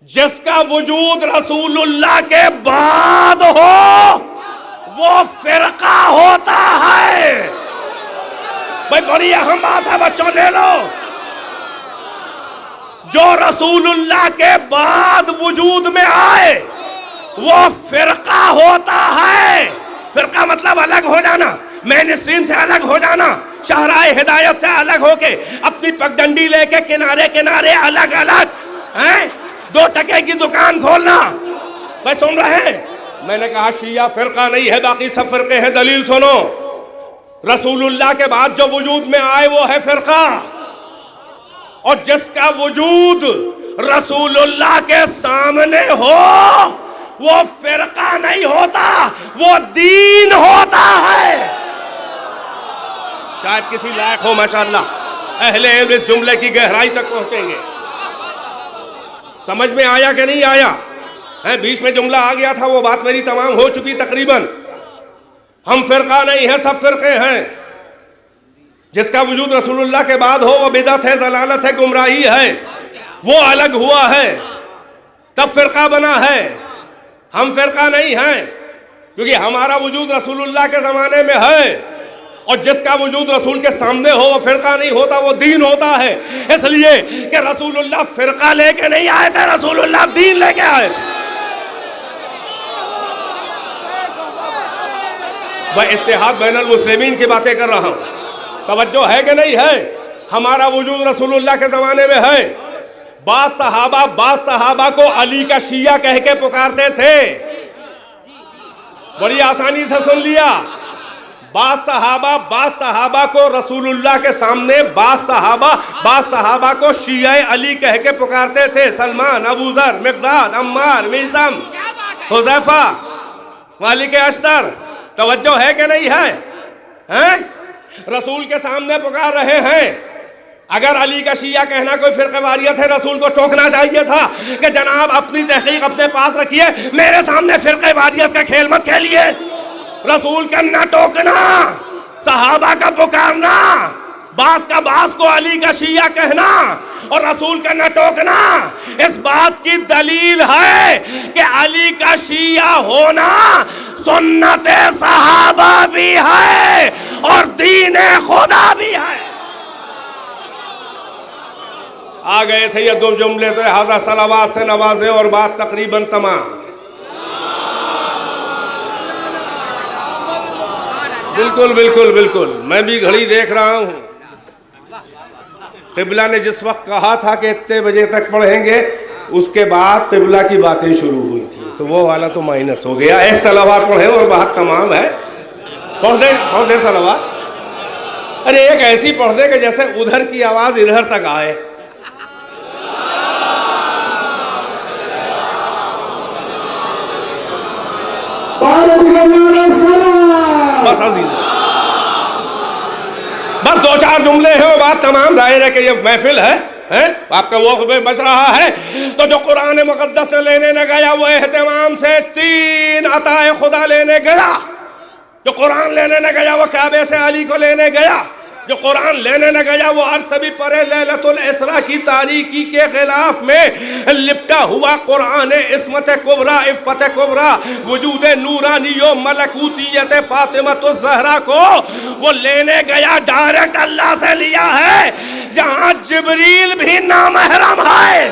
جس کا وجود رسول اللہ کے بعد ہو وہ فرقہ ہوتا ہے. بھائی بڑی اہم بات ہے بچوں، لے لو. جو رسول اللہ کے بعد وجود میں آئے وہ فرقہ ہوتا ہے. فرقہ مطلب الگ ہو جانا، مین اسٹریم سے الگ ہو جانا، شاہراہ ہدایت سے الگ ہو کے اپنی پگڈنڈی لے کے کنارے کنارے الگ الگ ہیں، 2 ٹکے کی دکان کھولنا. بھائی سن رہے ہیں؟ میں نے کہا شیعہ فرقہ نہیں ہے، باقی سب فرقے ہیں. دلیل سنو. رسول اللہ کے بعد جو وجود میں آئے وہ ہے فرقہ، اور جس کا وجود رسول اللہ کے سامنے ہو وہ فرقہ نہیں ہوتا، وہ دین ہوتا ہے. شاید کسی لائق ہو ماشاءاللہ، اہل علم اس جملے کی گہرائی تک پہنچیں گے. سمجھ میں آیا کہ نہیں آیا؟ بیچ میں جملہ آ گیا تھا، وہ بات میری تمام ہو چکی تقریباً. ہم فرقہ نہیں ہیں، سب فرقے ہیں. جس کا وجود رسول اللہ کے بعد ہو وہ بدعت ہے، ضلالت ہے، گمراہی ہے، وہ الگ ہوا ہے، تب فرقہ بنا ہے. ہم فرقہ نہیں ہیں کیونکہ ہمارا وجود رسول اللہ کے زمانے میں ہے، اور جس کا وجود رسول کے سامنے ہو وہ فرقہ نہیں ہوتا، وہ دین ہوتا ہے. اس لیے کہ رسول اللہ فرقہ لے کے نہیں آئے تھے، رسول اللہ دین لے کے آئے تھے. میں اتحاد بین المسلمین کی باتیں کر رہا ہوں. توجہ ہے کہ نہیں ہے؟ ہمارا وجود رسول اللہ کے زمانے میں ہے. بعض صحابہ کو علی کا شیعہ کہہ کے پکارتے تھے. بڑی آسانی سے سن لیا. بعض صحابہ کو رسول اللہ کے سامنے بعض صحابہ کو شیعہ علی کہہ کے پکارتے تھے. سلمان، ابو ذر، مقداد، عمار، میثم، حذیفہ، مالک اشتر. توجہ ہے کہ نہیں ہے؟ رسول کے سامنے پکار رہے ہیں. اگر علی کا شیعہ کہنا کوئی فرقہ واریت ہے، رسول کو ٹوکنا چاہیے تھا کہ جناب اپنی تحقیق اپنے پاس رکھیے، میرے سامنے فرقہ واریت کا کھیل مت کھیلیے. رسول کا نہ ٹوکنا، صحابہ کا پکارنا، بعض کو علی کا شیعہ کہنا اور رسول کا نہ ٹوکنا، اس بات کی دلیل ہے کہ علی کا شیعہ ہونا سنت صحابہ بھی ہے اور دین خدا بھی ہے. آ گئے تھے یہ 2 جملے تو لہذا صلوات سے نوازیں اور بات تقریباً تمام. بالکل میں بھی گھڑی دیکھ رہا ہوں. قبلہ نے جس وقت کہا تھا کہ اتنے بجے تک پڑھیں گے، اس کے بعد قبلہ کی باتیں شروع ہوئی تھی، تو وہ والا تو مائنس ہو گیا. ایک صلوات پڑھیں اور بات تمام ہے. پڑھ دے صلوات. ارے ایک ایسی پڑھ دے کہ جیسے ادھر کی آواز ادھر تک آئے. بس عزیز، بس 2-4 جملے ہیں اور بات تمام. ظاہر ہے کہ یہ محفل ہے، آپ کا وقت میں بچ رہا ہے. تو جو قرآن مقدس نے لینے نہ گیا وہ اہتمام سے 3 عطائے خدا لینے گیا. جو قرآن لینے نہ گیا وہ کعبے سے علی کو لینے گیا. جو قرآن لینے نہ گیا وہ عرش سے بھی پرے لیلۃ الاسراء کی تاریکی کے خلاف میں لپٹا ہوا قرآن عصمت کبریٰ، عفت کبریٰ، وجود نورانی و ملکوتیت فاطمۃ الزہرا کو وہ لینے گیا. ڈائریکٹ اللہ سے لیا ہے جہاں جبریل بھی نامحرم ہے.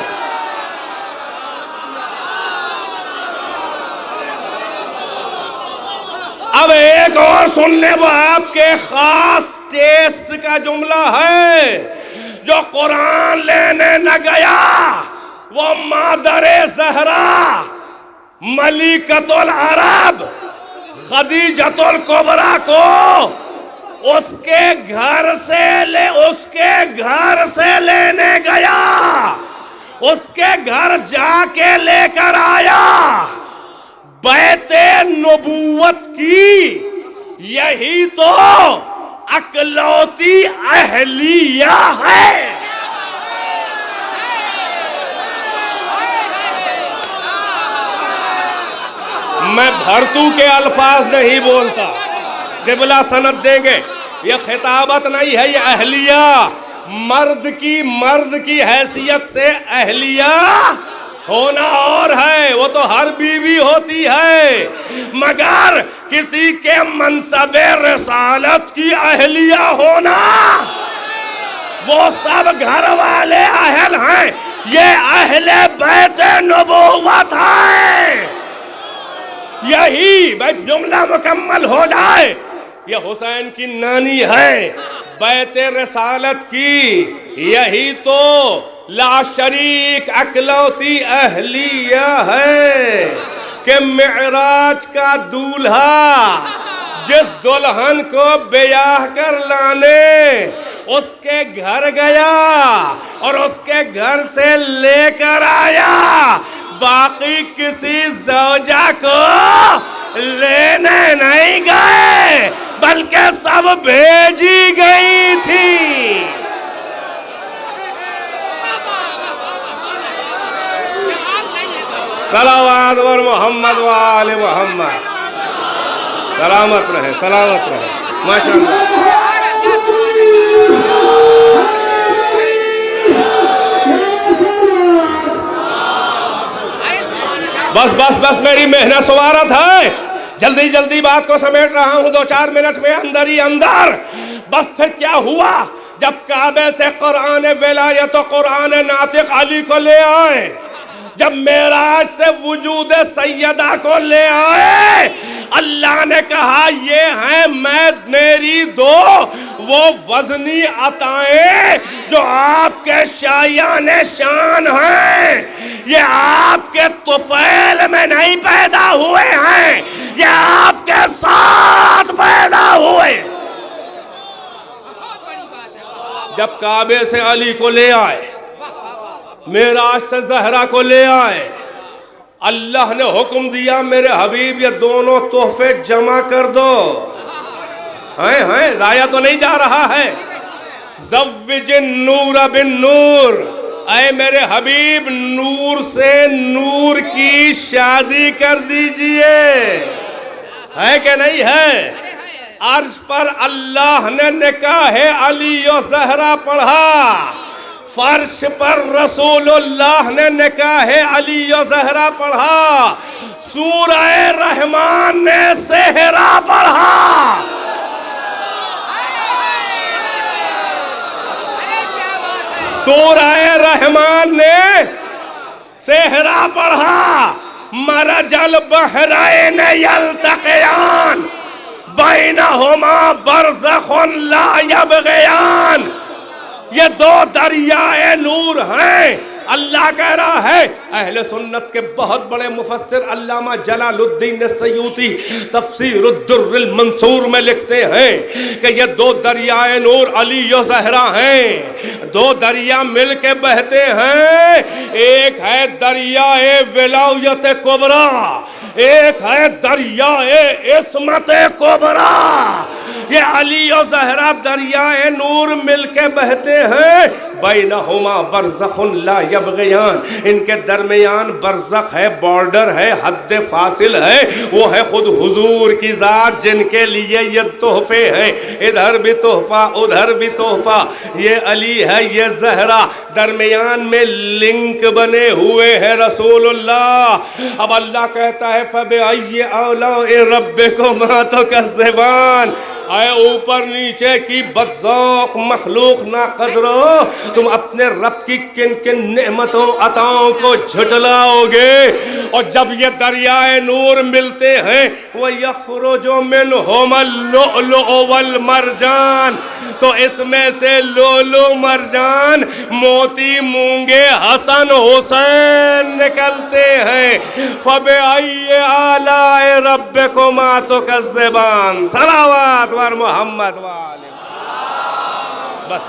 اب ایک اور سن لیں، وہ آپ کے خاص ٹیسٹ کا جملہ ہے. جو قرآن لینے نہ گیا وہ مادر زہرا، ملکۃ العرب، خدیجۃ الکبریٰ کو اس کے گھر سے لینے گیا. اس کے گھر جا کے لے کر آیا. بیت نبوت کی یہی تو اکلوتی اہلیہ ہے. میں بھرتو کے الفاظ نہیں بولتا، قبلہ سند دیں گے. یہ خطابت نہیں ہے، یہ اہلیہ، مرد کی حیثیت سے اہلیہ ہونا اور ہے، وہ تو ہر بیوی ہوتی ہے، مگر کسی کے منصب رسالت کی اہلیہ ہونا، وہ سب گھر والے اہل ہیں، یہ اہل بیت نبوت ہیں۔ یہی بھائی جملہ مکمل ہو جائے، یہ حسین کی نانی ہے بیت رسالت کی، یہی تو لا شریک اکلوتی اہلیہ ہے کہ معراج کا دولہا جس دلہن کو بیاہ کر لانے اس کے گھر گیا اور اس کے گھر سے لے کر آیا، باقی کسی زوجہ کو لینے نہیں گئے بلکہ سب بھیجی گئی تھی۔ صلوات اور محمد و آل محمد۔ سلامت رہے، سلامت رہے، ماشاءاللہ۔ بس بس بس میری محنت سوارت ہے، جلدی جلدی بات کو سمیٹ رہا ہوں 2-4 منٹ میں اندر ہی اندر۔ بس پھر کیا ہوا جب کعبے سے قرآن ولایت و قرآن ناطق علی کو لے آئے، جب معراج سے وجود سیدہ کو لے آئے، اللہ نے کہا یہ ہیں میری دو وہ وزنی عطائیں جو آپ کے شایان شان ہیں، یہ آپ کے طفیل میں نہیں پیدا ہوئے ہیں، یہ آپ کے ساتھ پیدا ہوئے۔ جب کعبے سے علی کو لے آئے، معراج سے زہرا کو لے آئے، اللہ نے حکم دیا میرے حبیب یہ دونوں تحفے جمع کر دو۔ ضائع تو نہیں جا رہا ہے۔ زوج النور بالنور، اے میرے حبیب نور سے نور کی شادی کر دیجئے، ہے کہ نہیں ہے؟ عرش پر اللہ نے نکاح علی و زہرا پڑھا، فرش پر رسول اللہ نے نکاح علی و زہرا پڑھا، سورہ رحمان نے صحرا پڑھا۔ سورہ رحمان نے صحرا پڑھا، مرج البحرین یلتقیان بینہما برزخ لا یبغیان، یہ دو دریائے نور ہیں۔ اللہ کہہ رہا ہے، اہل سنت کے بہت بڑے مفسر علامہ جلال الدین السیوطی تفسیر الدر المنصور میں لکھتے ہیں کہ یہ دو دریائے نور علی و زہرا ہیں، دو دریا مل کے بہتے ہیں، ایک ہے دریائے ولایت کبریٰ، ایک ہے دریائے عصمت کبریٰ۔ یہ علی و زہرا دریائے نور مل کے بہتے ہیں، بینہما برزخ لا یبغیان، ان کے درمیان برزخ ہے، بارڈر ہے، حد فاصل ہے، وہ ہے خود حضور کی ذات جن کے لیے یہ تحفے ہیں، ادھر بھی تحفہ ادھر بھی تحفہ، یہ علی ہے یہ زہرا، درمیان میں لنک بنے ہوئے ہیں رسول اللہ۔ اب اللہ کہتا ہے فَبِأَيِّ آلَاءِ رَبِّكُمَا تُكَذِّبَانِ، اے اوپر نیچے کی بدذوق مخلوق نا قدرو، تم اپنے رب کی کن کن نعمتوں عطاؤں کو جھٹلاؤ گے۔ اور جب یہ دریائے نور ملتے ہیں، وَيَخْرُجُ مِنْهُمَا اللُّؤْلُؤُ وَالْمَرْجَانُ، تو اس میں سے لولو مرجان موتی مونگے حسن حسین نکلتے ہیں۔ فَبِأَيِّ آلَاءِ رَبِّكُمَا تُكَذِّبَانِ، صلوات ور محمد والے بس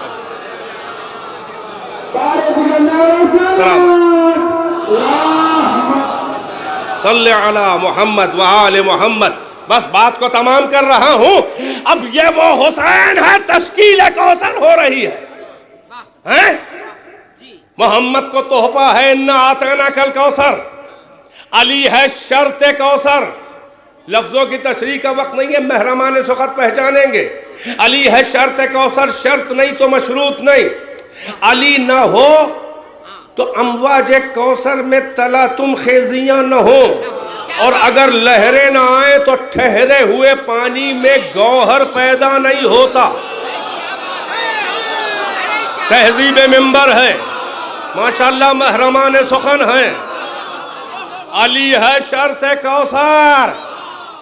صلی علی محمد وآل محمد۔ بس بات کو تمام کر رہا ہوں۔ اب یہ وہ حسین ہے، تشکیل کوثر ہو رہی ہے۔ محمد کو تحفہ ہے اِنَّا أَعْطَيْنَاكَ الْكَوْثَرَ، علی ہے شرط کوثر۔ لفظوں کی تشریح کا وقت نہیں ہے، محرمان سخت پہچانیں گے۔ علی ہے شرط کوثر، شرط نہیں تو مشروط نہیں۔ علی نہ ہو تو امواج کوثر میں تلا تم خیزیاں نہ ہوں، اور اگر لہریں نہ آئیں تو ٹھہرے ہوئے پانی میں گوہر پیدا نہیں ہوتا۔ تہذیب منبر ہے، ماشاءاللہ محرمان سخن ہیں۔ علی ہے شرط کوثر،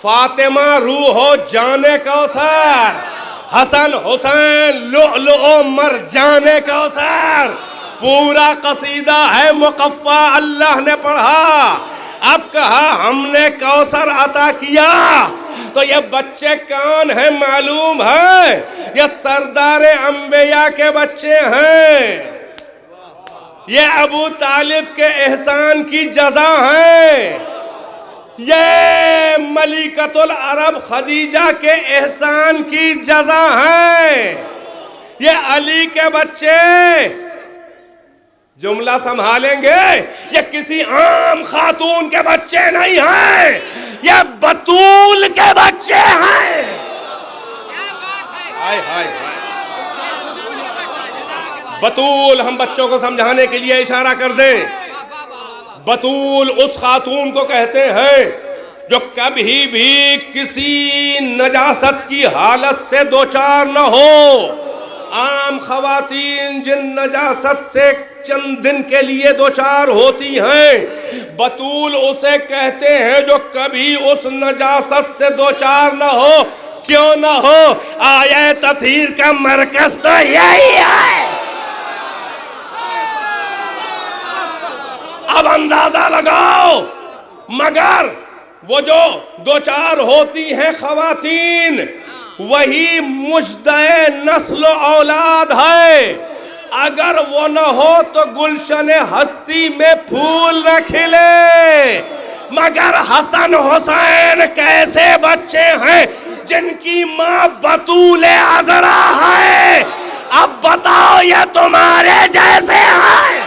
فاطمہ روح و جان کوثر، حسن حسین لؤلؤ مرجان کوثر۔ پورا قصیدہ ہے مقفع اللہ نے پڑھا۔ اب کہا ہم نے کوثر عطا کیا تو یہ بچے کون ہیں معلوم ہے؟ یہ سردار انبیاء کے بچے ہیں، یہ ابو طالب کے احسان کی جزا ہیں، یہ ملکۃ العرب خدیجہ کے احسان کی جزا ہیں، یہ علی کے بچے جملہ سنبھالیں گے، یہ کسی عام خاتون کے بچے نہیں ہیں، یہ بطول کے بچے ہیں۔ ہائے ہائے بطول، ہم بچوں کو سمجھانے کے لیے اشارہ کر دیں، بطول اس خاتون کو کہتے ہیں جو کبھی بھی کسی نجاست کی حالت سے دوچار نہ ہو۔ عام خواتین جن نجاست سے چند دن کے لیے دوچار ہوتی ہیں، بطول اسے کہتے ہیں جو کبھی اس نجاست سے دوچار نہ ہو۔ کیوں نہ ہو؟ آیہ تطہیر کا مرکز تو یہی ہے۔ اب اندازہ لگاؤ، مگر وہ جو دوچار ہوتی ہیں خواتین، وہی مجدہ نسل و اولاد ہے۔ اگر وہ نہ ہو تو گلشن ہستی میں پھول نہ کھلے۔ مگر حسن حسین کیسے بچے ہیں جن کی ماں بطول عذرا ہے؟ اب بتاؤ یہ تمہارے جیسے ہیں؟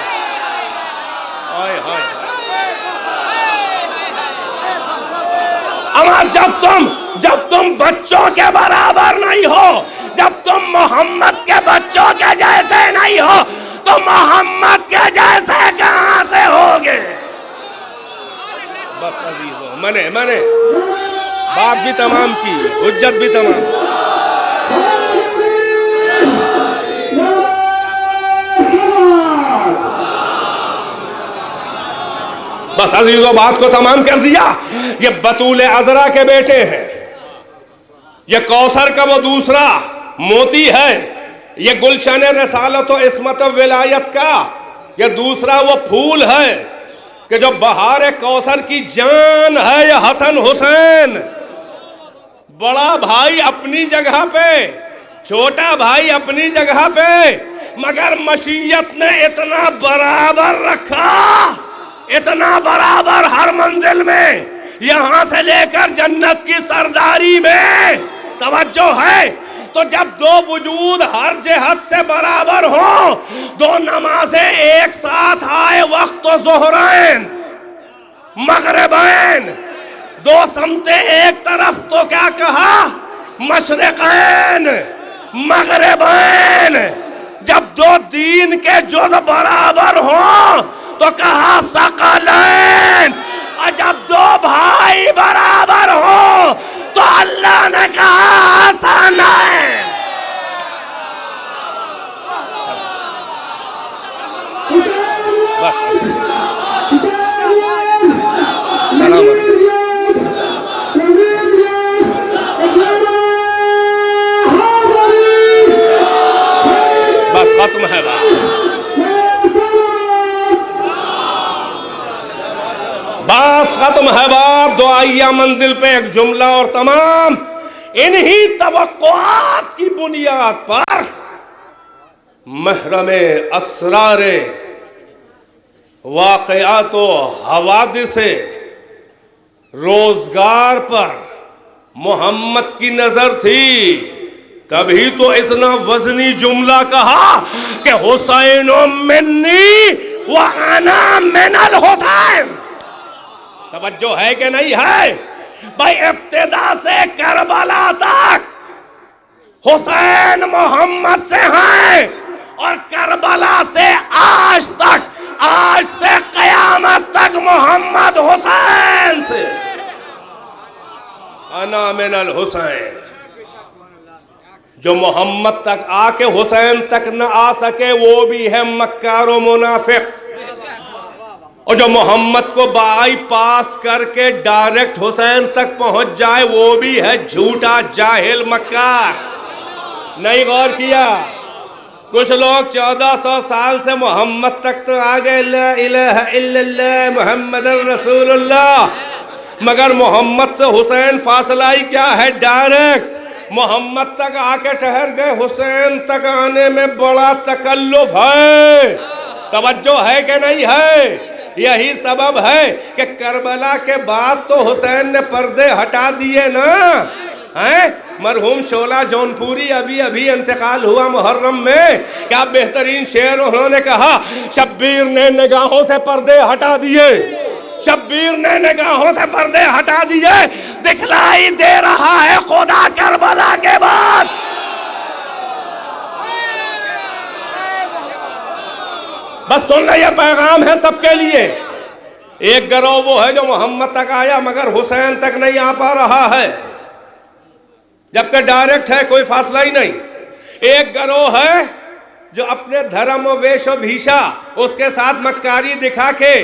اما جب تم بچوں کے برابر نہیں ہو، جب تم محمد کے بچوں کے جیسے نہیں ہو، تو محمد کے جیسے کہاں سے ہوگے؟ بس عزیزو، میں نے بات بھی تمام کی، حجت بھی تمام کی۔ بس عزیزو بات کو تمام کر دیا۔ یہ بطول عذرا کے بیٹے ہیں، یہ کوثر کا وہ دوسرا موتی ہے، یہ گلشن رسالت و عصمت و ولایت کا یہ دوسرا وہ پھول ہے کہ جو بہار کوثر کی جان ہے۔ یہ حسن حسین بڑا بھائی اپنی جگہ پہ، چھوٹا بھائی اپنی جگہ پہ، مگر مشیت نے اتنا برابر رکھا، اتنا برابر ہر منزل میں، یہاں سے لے کر جنت کی سرداری میں۔ توجہ ہے تو جب دو وجود ہر جہت سے برابر ہوں، دو نمازیں ایک ساتھ آئے، وقت و ظہرین مغربین، دو سمتیں ایک طرف، تو کیا کہا؟ مشرقین مغربین۔ جب دو دین کے جز برابر ہوں تو کہا ثقلین، اور جب دو بھائی برابر ہوں تو اللہ نے کہا حسنین۔ بس بس ختم ہے بس ختم ہے بات۔ دعائیہ منزل پہ ایک جملہ اور تمام۔ انہی توقعات کی بنیاد پر محرم اسرار واقعات و حوادث روزگار پر محمد کی نظر تھی، تبھی تو اتنا وزنی جملہ کہا کہ حسین منی وانا من الحسین۔ توجہ ہے کہ نہیں ہے؟ بھائی ابتدا سے کربلا تک حسین محمد سے ہیں، اور کربلا سے آج تک حسین سے، انا من الحسین۔ جو محمد تک آ کے حسین تک نہ آ سکے وہ بھی ہے مکار و منافق، اور جو محمد کو بائی پاس کر کے ڈائریکٹ حسین تک پہنچ جائے وہ بھی ہے جھوٹا جاہل مکار۔ نہیں غور کیا؟ کچھ لوگ 1400 سال سے محمد تک تو آگے لا الہ الا اللہ محمد رسول اللہ، مگر محمد سے حسین فاصلہ ہی کیا ہے؟ ڈائریکٹ محمد تک آ کے ٹھہر گئے، حسین تک آنے میں بڑا تکلف ہے۔ توجہ ہے کہ نہیں ہے؟ یہی سبب ہے کہ کربلا کے بعد تو حسین نے پردے ہٹا دیے نا۔ مرحوم شعلہ جونپوری ابھی انتقال ہوا محرم میں، کیا بہترین شعر انہوں نے کہا، شبیر نے نگاہوں سے پردے ہٹا دیے، شبیر نے نگاہوں سے پردے ہٹا دیے، دکھلائی دے رہا ہے خدا کربلا کے بعد۔ بس سن لیں، یہ پیغام ہے سب کے لیے۔ ایک گروہ وہ ہے جو محمد تک آیا مگر حسین تک نہیں آ پا رہا ہے، جبکہ ڈائریکٹ ہے، کوئی فاصلہ ہی نہیں۔ ایک گروہ ہے جو اپنے دھرم و ویش و بھیشا اس کے ساتھ مکاری دکھا کے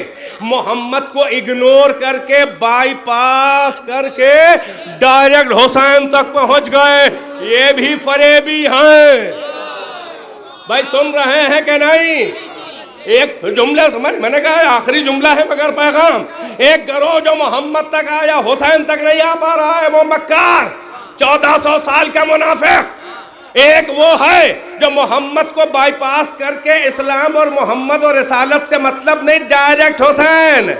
محمد کو اگنور کر کے بائی پاس کر کے ڈائریکٹ حسین تک پہنچ گئے، یہ بھی فریبی ہیں۔ بھائی سن رہے ہیں کہ نہیں؟ ایک جملہ سمجھ، میں نے کہا آخری جملہ ہے مگر پیغام۔ ایک گروہ جو محمد تک آیا حسین تک نہیں آ پا رہا ہے، وہ مکار 1400 سال کا منافق۔ ایک وہ ہے جو محمد کو بائی پاس کر کے اسلام اور محمد اور رسالت سے مطلب نہیں، ڈائریکٹ حسین۔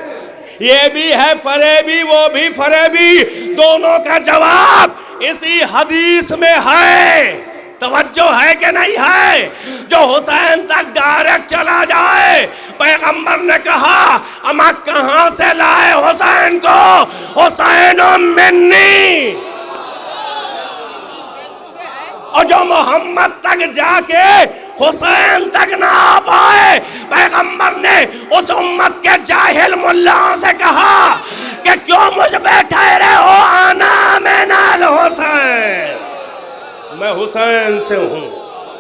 یہ بھی ہے فریبی، وہ بھی فریبی، دونوں کا جواب اسی حدیث میں ہے۔ توجہ ہے کہ نہیں ہے؟ جو حسین تک ڈائریکٹ چلا جائے، پیغمبر نے کہا اما کہاں سے لائے حسین کو؟ حسین منی۔ اور جو محمد تک جا کے حسین تک نہ آ پائے، پیغمبر نے اس امت کے جاہل ملاؤں سے کہا کہ کیوں مجھ پہ ٹھہرے ہو؟ انا من الحسین، میں حسین سے ہوں،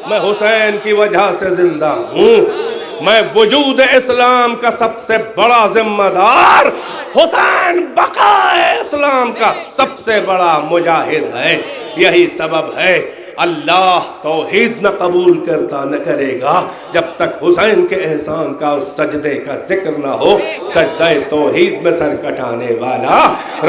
میں حسین کی وجہ سے زندہ ہوں، میں وجود اسلام کا سب سے بڑا ذمہ دار، حسین بقائے اسلام کا سب سے بڑا مجاہد ہے۔ یہی سبب ہے اللہ توحید نہ قبول کرتا نہ کرے گا جب تک حسین کے احسان کا اس سجدے کا ذکر نہ ہو۔ سجدہ توحید میں سر کٹانے والا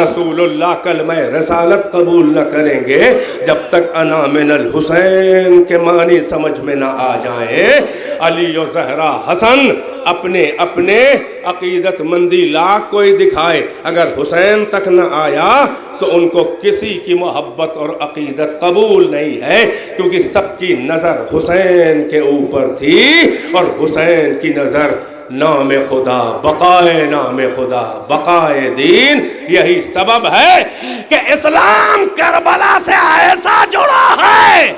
رسول اللہ کلمہ رسالت قبول نہ کریں گے جب تک انا من الحسین کے معنی سمجھ میں نہ آ جائیں۔ علی و زہرا حسن اپنے اپنے عقیدت مندی لاکھ کوئی دکھائے، اگر حسین تک نہ آیا تو ان کو کسی کی محبت اور عقیدت قبول نہیں ہے، کیونکہ سب کی نظر حسین کے اوپر تھی، اور حسین کی نظر نام خدا، بقائے نام خدا، بقائے دین۔ یہی سبب ہے کہ اسلام کربلا سے ایسا جڑا ہے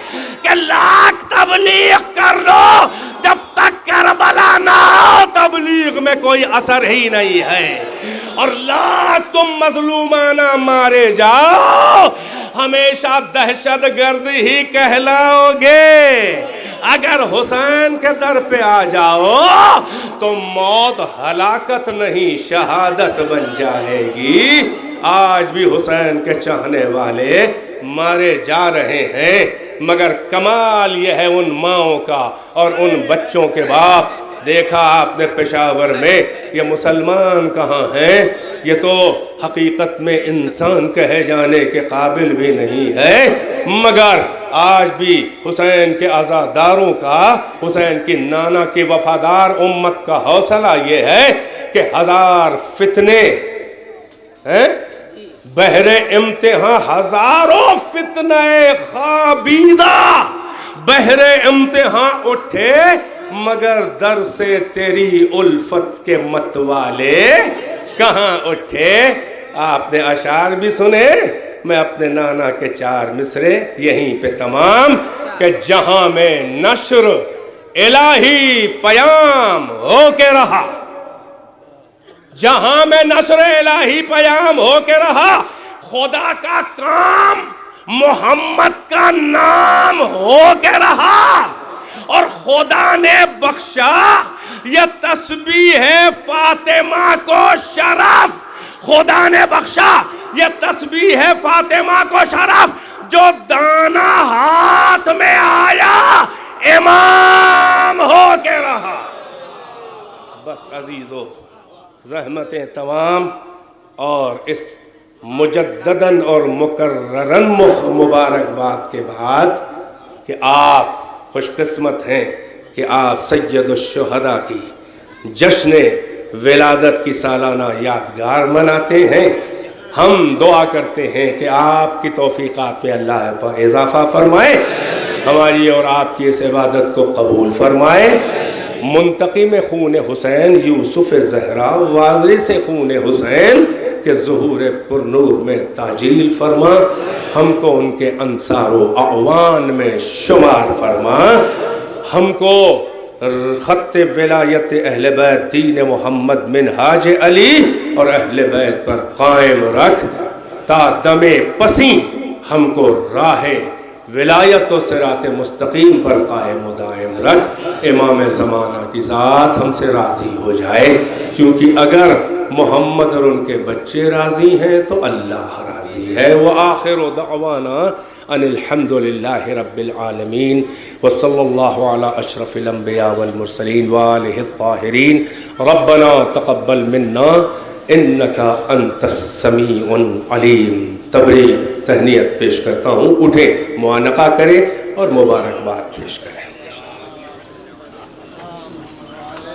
کہ لاکھ تبلیغ کر لو، جب تک کربلا نہ ہو تبلیغ میں کوئی اثر ہی نہیں ہے۔ اور لاکھ تم مظلومانہ مارے جاؤ، ہمیشہ دہشت گرد ہی کہلاؤ گے۔ اگر حسین کے در پہ آ جاؤ تو موت ہلاکت نہیں شہادت بن جائے گی۔ آج بھی حسین کے چاہنے والے مارے جا رہے ہیں، مگر کمال یہ ہے ان ماؤں کا اور ان بچوں کے باپ۔ دیکھا آپ نے پشاور میں یہ مسلمان کہاں ہیں، یہ تو حقیقت میں انسان کہے جانے کے قابل بھی نہیں ہے، مگر آج بھی حسین کے عزاداروں کا، حسین کی نانا کی وفادار امت کا حوصلہ یہ ہے کہ ہزار فتنے بہر امتحان، ہزاروں فتنے خوابیدہ بہر امتحان اٹھے، مگر در سے تیری الفت کے متوالے کہاں اٹھے۔ آپ نے اشعار بھی سنے، میں اپنے نانا کے 4 مصرے یہیں پہ تمام، کہ جہاں میں نشر الہی پیام ہو کے رہا، جہاں میں نصر الہی پیام ہو کے رہا، خدا کا کام محمد کا نام ہو کے رہا، اور خدا نے بخشا یہ تسبیح فاطمہ کو شرف، خدا نے بخشا یہ تسبیح فاطمہ کو شرف، جو دانا ہاتھ میں آیا امام ہو کے رہا۔ بس عزیزو، زحمتیں تمام اور اس مجدداً اور مکرراً مبارکباد کے بعد کہ آپ خوش قسمت ہیں کہ آپ سید الشہداء کی جشن ولادت کی سالانہ یادگار مناتے ہیں۔ ہم دعا کرتے ہیں کہ آپ کی توفیقات پہ اللہ پر اضافہ فرمائے، ہماری اور آپ کی اس عبادت کو قبول فرمائے۔ منتقم خون حسین یوسف زہرا، وارث خون حسین کے ظہور پر نور میں تعجیل فرما، ہم کو ان کے انصار و اعوان میں شمار فرما، ہم کو خط ولایت اہل بیت دین محمد منہاج علی اور اہل بیت پر قائم رکھ، تا دم پسیں ہم کو راہ ولایت و صراط مستقیم پر قائم و دائم رکھ۔ امام زمانہ کی ذات ہم سے راضی ہو جائے، کیونکہ اگر محمد اور ان کے بچے راضی ہیں تو اللہ راضی ہے۔ وآخر دعوانا ان الحمد للہ رب العالمین، وصلی اللہ علی اشرف الانبیاء والمرسلین وآلہ الطاہرین۔ ربنا تقبل منا انک انت السمیع العلیم۔ تبریک تہنیت پیش کرتا ہوں، اٹھیں، معانقہ کریں اور مبارکباد پیش کریں۔